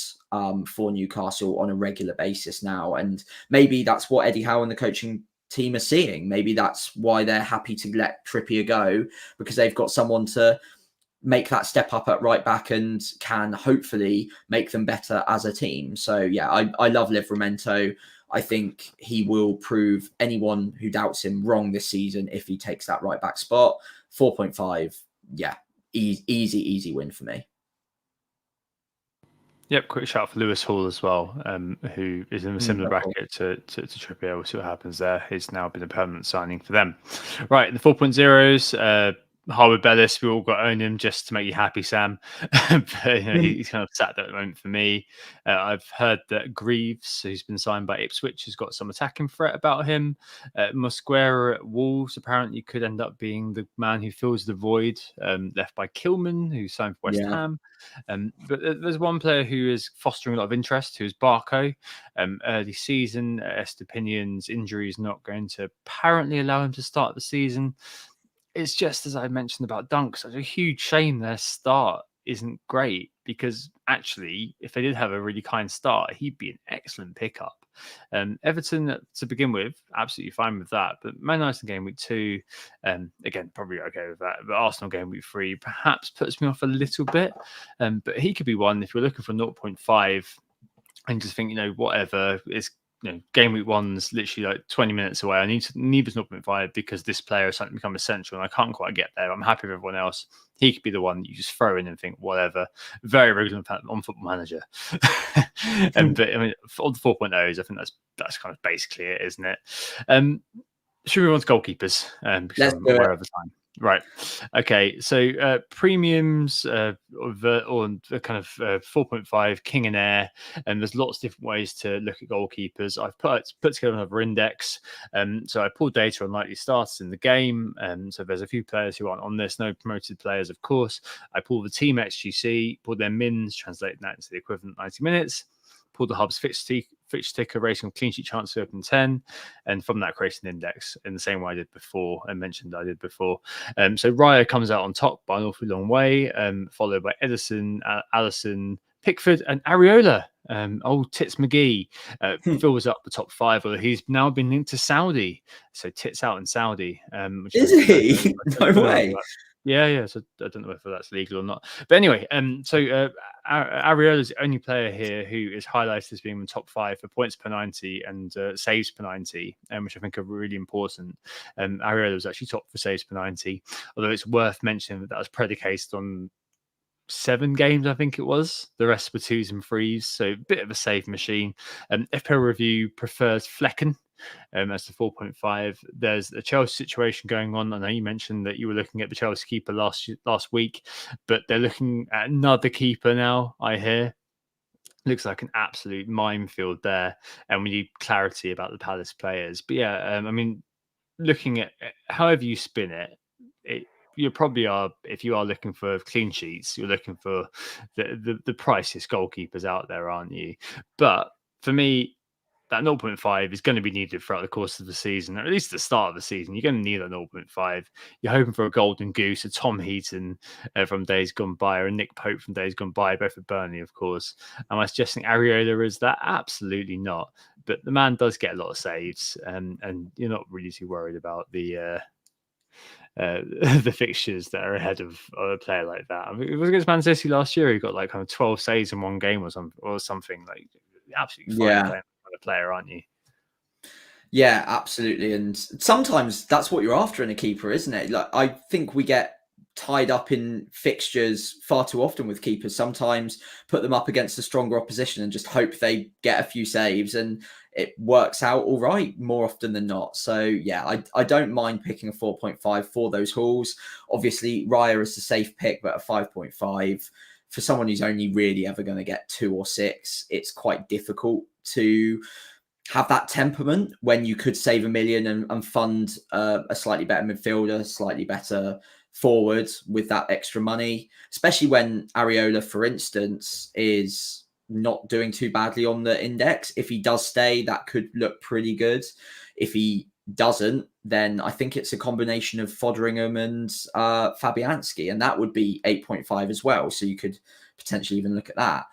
for Newcastle on a regular basis now. And maybe that's what Eddie Howe and the coaching team are seeing. Maybe that's why they're happy to let Trippier go, because they've got someone to make that step up at right back and can hopefully make them better as a team. So yeah, I love Livramento. I think he will prove anyone who doubts him wrong this season if he takes that right back spot. 4.5, yeah, easy win for me. Yep, quick shout for Lewis Hall as well, who is in a similar bracket to Trippier. We'll see what happens there. He's now been a permanent signing for them. Right, the 4.0s, Harwood Bellis, we all got to own him just to make you happy, Sam. But he's kind of sat there at the moment for me. I've heard that Greaves, who's been signed by Ipswich, has got some attacking threat about him. Mosquera at Wolves apparently could end up being the man who fills the void left by Kilman, who signed for West Ham. But there's one player who is fostering a lot of interest, who is Barco. Early season, Estepinion's injury is not going to apparently allow him to start the season. It's just, as I mentioned about Dunk, such a huge shame their start isn't great, because actually, if they did have a really kind start, he'd be an excellent pickup. Everton, to begin with, absolutely fine with that. But Man United game week 2, again, probably okay with that. But Arsenal game week 3 perhaps puts me off a little bit. But he could be one if we're looking for 0.5 and just think, whatever, it's game week 1's literally like 20 minutes away. I need this 0.5 because this player has something become essential and I can't quite get there. I'm happy with everyone else. He could be the one that you just throw in and think, whatever. Very regular on Football Manager. But I mean, on the 4.0s, I think that's kind of basically it, isn't it? Should we move on to goalkeepers? Because I'm aware of the time. Right. Okay. So premiums or kind of 4.5 King and Air, and there's lots of different ways to look at goalkeepers. I've put together another index. So I pulled data on likely starters in the game. So there's a few players who aren't on this, no promoted players, of course. I pulled the team XGC, pulled their mins, translating that into the equivalent 90 minutes. Pulled the Hub's fixture ticker, rating of clean sheet chance to open 10, and from that create an index in the same way I did before and mentioned I did before. So Raya comes out on top by an awfully long way, followed by Edison, Allison, Pickford and Areola. Old Tits McGee fills up the top 5, although he's now been linked to Saudi. So Tits out in Saudi. Which Is he? No way. Yeah. So I don't know whether that's legal or not. But anyway, Areola is the only player here who is highlighted as being in the top 5 for points per 90 and saves per 90, which I think are really important. Areola was actually top for saves per 90, although it's worth mentioning that was predicated on 7 games, I think it was. The rest were 2s and 3s, so a bit of a save machine. FPL Review prefers Flecken as the 4.5. There's a Chelsea situation going on. I know you mentioned that you were looking at the Chelsea keeper last week, but they're looking at another keeper now, I hear. Looks like an absolute minefield there, and we need clarity about the Palace players. But yeah, I mean, looking at however you spin it, you probably are, if you are looking for clean sheets, you're looking for the priciest goalkeepers out there, aren't you? But for me, that 0.5 is going to be needed throughout the course of the season, or at least the start of the season. You're going to need that 0.5. You're hoping for a golden goose, a Tom Heaton from days gone by, or a Nick Pope from days gone by, both at Burnley, of course. Am I suggesting Areola is that? Absolutely not. But the man does get a lot of saves, and you're not really too worried about the fixtures that are ahead of a player like that. I mean, it was against Man City last year. He got like kind of 12 saves in one game or something. Like absolutely fine kind of player, aren't you? Yeah, absolutely. And sometimes that's what you're after in a keeper, isn't it? Like I think we get tied up in fixtures far too often with keepers. Sometimes put them up against a stronger opposition and just hope they get a few saves, and it works out all right more often than not. So yeah, I don't mind picking a 4.5 for those hauls. Obviously, Raya is a safe pick, but a 5.5 for someone who's only really ever going to get 2 or 6, it's quite difficult to have that temperament when you could save $1 million and fund a slightly better midfielder, slightly better forward with that extra money, especially when Areola, for instance, is not doing too badly on the index. If he does stay, that could look pretty good. If he doesn't, then I think it's a combination of Foderingham and Fabianski, and that would be 8.5 as well. So you could potentially even look at that.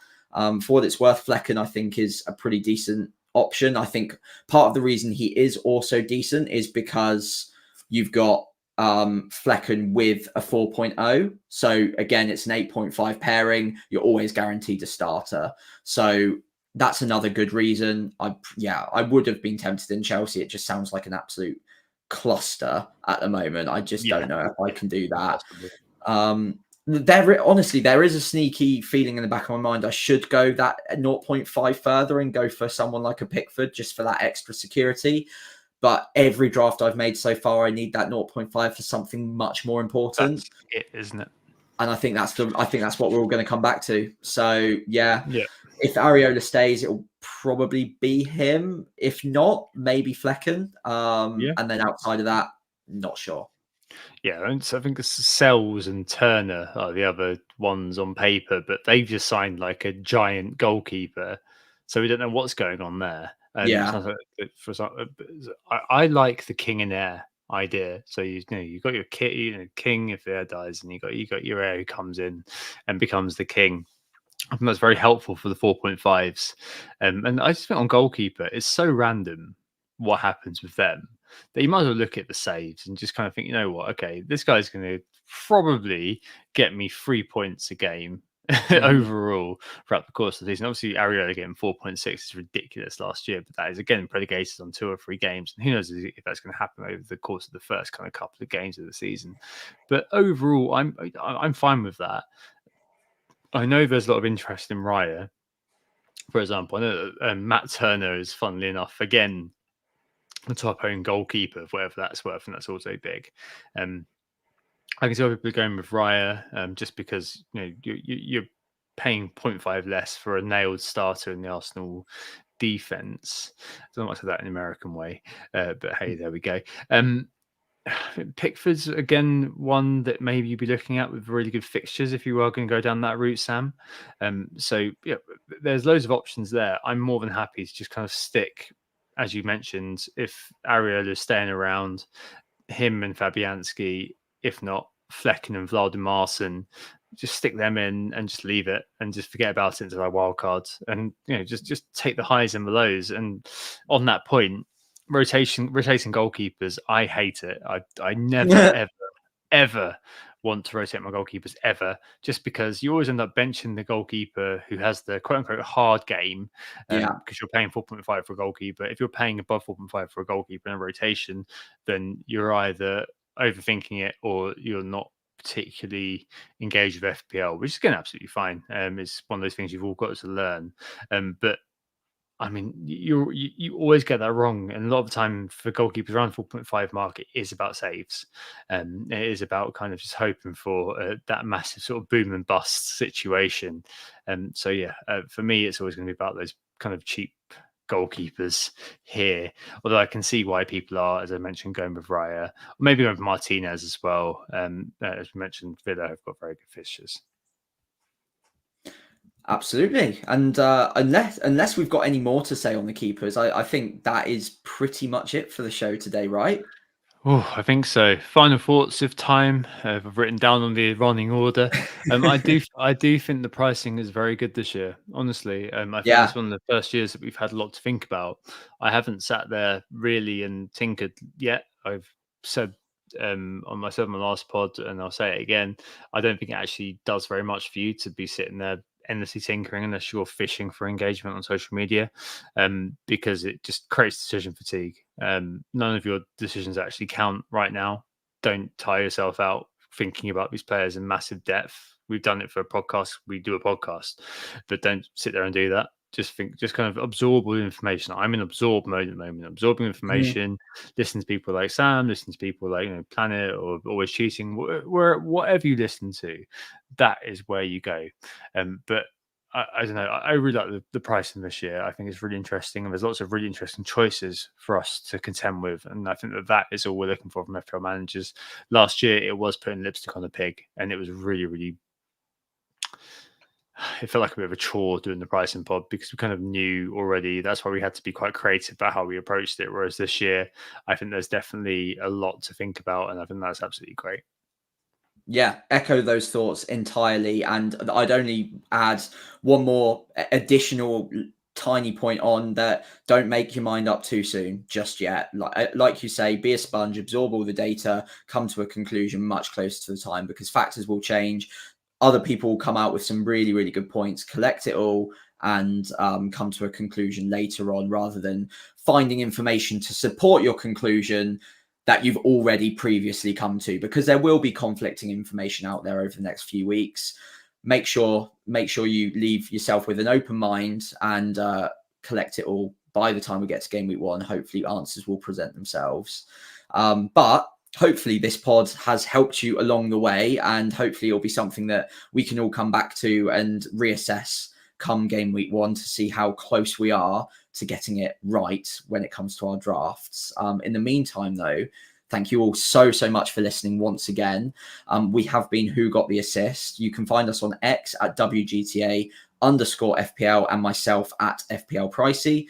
For what it's worth, Flecken, I think, is a pretty decent option. I think part of the reason he is also decent is because you've got Flecken with a 4.0. So again, it's an 8.5 pairing. You're always guaranteed a starter. So that's another good reason. I would have been tempted in Chelsea. It just sounds like an absolute cluster at the moment. I just don't know if I can do that. Honestly, there is a sneaky feeling in the back of my mind I should go that 0.5 further and go for someone like a Pickford just for that extra security. But every draft I've made so far, I need that 0.5 for something much more important. That's it, isn't it? And I think that's what we're all going to come back to. So yeah. If Areola stays, it'll probably be him. If not, maybe Flecken. And then outside of that, not sure. Yeah, and so I think Sells and Turner are the other ones on paper, but they've just signed like a giant goalkeeper, so we don't know what's going on there. I like the king and heir idea. So you got your king if the heir dies, and you got your heir who comes in and becomes the king. I think that's very helpful for the 4.5s. And I just think on goalkeeper, it's so random what happens with them that you might as well look at the saves and just kind of think, you know what, okay, this guy's going to probably get me 3 points a game overall throughout the course of the season. Obviously, Areola getting 4.6 is ridiculous last year, but that is again predicated on 2 or 3 games. And who knows if that's going to happen over the course of the first kind of couple of games of the season. But overall, I'm fine with that. I know there's a lot of interest in Raya, for example. I know that, Matt Turner is, funnily enough, again, the top owned goalkeeper, whatever that's worth, and that's also big. I can see people going with Raya just because you're paying 0.5 less for a nailed starter in the Arsenal defense. I don't want to say that in an American way, but hey, there we go. Pickford's again one that maybe you'd be looking at with really good fixtures if you are going to go down that route, Sam. So yeah, there's loads of options there. I'm more than happy to just kind of stick, as you mentioned, if Areola is staying around, him and Fabianski. If not, Flecken and Vladimir Marson. just stick them in and just leave it and just forget about it until our wild cards, and just take the highs and the lows. And on that point, rotating goalkeepers, I hate it. I never ever want to rotate my goalkeepers ever, just because you always end up benching the goalkeeper who has the quote unquote hard game, because you're paying 4.5 for a goalkeeper. If you're paying above 4.5 for a goalkeeper in a rotation, then you're either overthinking it or you're not particularly engaged with FPL, which is again absolutely fine. It's one of those things you've all got to learn. But I mean, you always get that wrong, and a lot of the time for goalkeepers around 4.5 mark, it is about saves, and it is about kind of just hoping for that massive sort of boom and bust situation. So yeah, for me, it's always going to be about those kind of cheap goalkeepers here. Although I can see why people are, as I mentioned, going with Raya, or maybe going with Martinez as well. As we mentioned, Villa have got very good fixtures. Absolutely. And unless we've got any more to say on the keepers, I think that is pretty much it for the show today, right? Oh, I think so. Final thoughts of time. I've written down on the running order. I do think the pricing is very good this year. Honestly, I think it's one of the first years that we've had a lot to think about. I haven't sat there really and tinkered yet. I've said on my last pod, and I'll say it again, I don't think it actually does very much for you to be sitting there endlessly tinkering unless you're fishing for engagement on social media, because it just creates decision fatigue. None of your decisions actually count right now. Don't tire yourself out thinking about these players in massive depth. We've done it for a podcast. We do a podcast, but don't sit there and do that. Just kind of absorb all the information. I'm in absorb mode at the moment, absorbing information, listen to people like Sam, listen to people like Planet or Always Cheating, whatever you listen to, that is where you go. But I don't know, I really like the pricing this year. I think it's really interesting, and there's lots of really interesting choices for us to contend with, and I think that is all we're looking for from FPL managers. Last year it was putting lipstick on a pig, and it was really it felt like a bit of a chore doing the pricing pod, because we kind of knew already. That's why we had to be quite creative about how we approached it. Whereas this year, I think there's definitely a lot to think about, and I think that's absolutely great. Yeah, echo those thoughts entirely. And I'd only add one more additional tiny point on that. Don't make your mind up too soon just yet. Like you say, be a sponge, absorb all the data, come to a conclusion much closer to the time, because factors will change. Other people will come out with some really good points, collect it all, and come to a conclusion later on, rather than finding information to support your conclusion that you've already previously come to, because there will be conflicting information out there over the next few weeks. Make sure you leave yourself with an open mind and collect it all. By the time we get to game week 1, hopefully answers will present themselves. But hopefully this pod has helped you along the way, and hopefully it'll be something that we can all come back to and reassess come game week 1 to see how close we are to getting it right when it comes to our drafts. In the meantime, though, thank you all so much for listening once again. We have been Who Got the Assist. You can find us on X at WGTA_FPL and myself at FPL Pricey,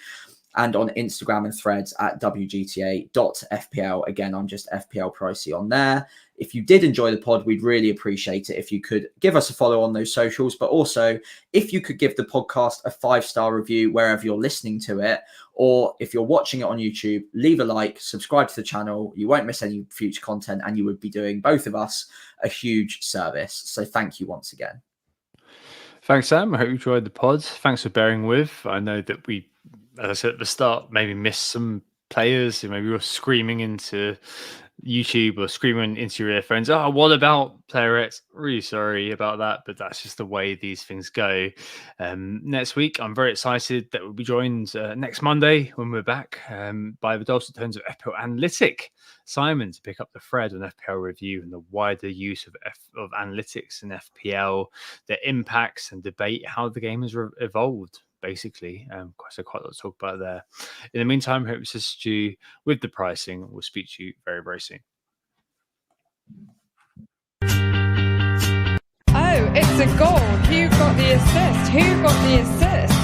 and on Instagram and Threads at WGTA.FPL. Again, I'm just FPL Pricey on there. If you did enjoy the pod, we'd really appreciate it if you could give us a follow on those socials, but also if you could give the podcast a 5-star review wherever you're listening to it, or if you're watching it on YouTube, leave a like, subscribe to the channel. You won't miss any future content, and you would be doing both of us a huge service. So thank you once again. Thanks, Sam. I hope you enjoyed the pod. Thanks for bearing with. I know that we, as I said at the start, maybe missed some players who maybe were screaming into YouTube or screaming into your earphones, oh, what about player X? Really sorry about that, but that's just the way these things go. Next week, I'm very excited that we'll be joined next Monday when we're back by the dulcet tones of FPL Analytic Simon to pick up the thread on FPL review and the wider use of analytics in FPL, their impacts, and debate how the game has evolved. Basically, so quite a lot to talk about there. In the meantime, I hope to assist you with the pricing. We'll speak to you very soon. Oh, it's a goal. Who got the assist?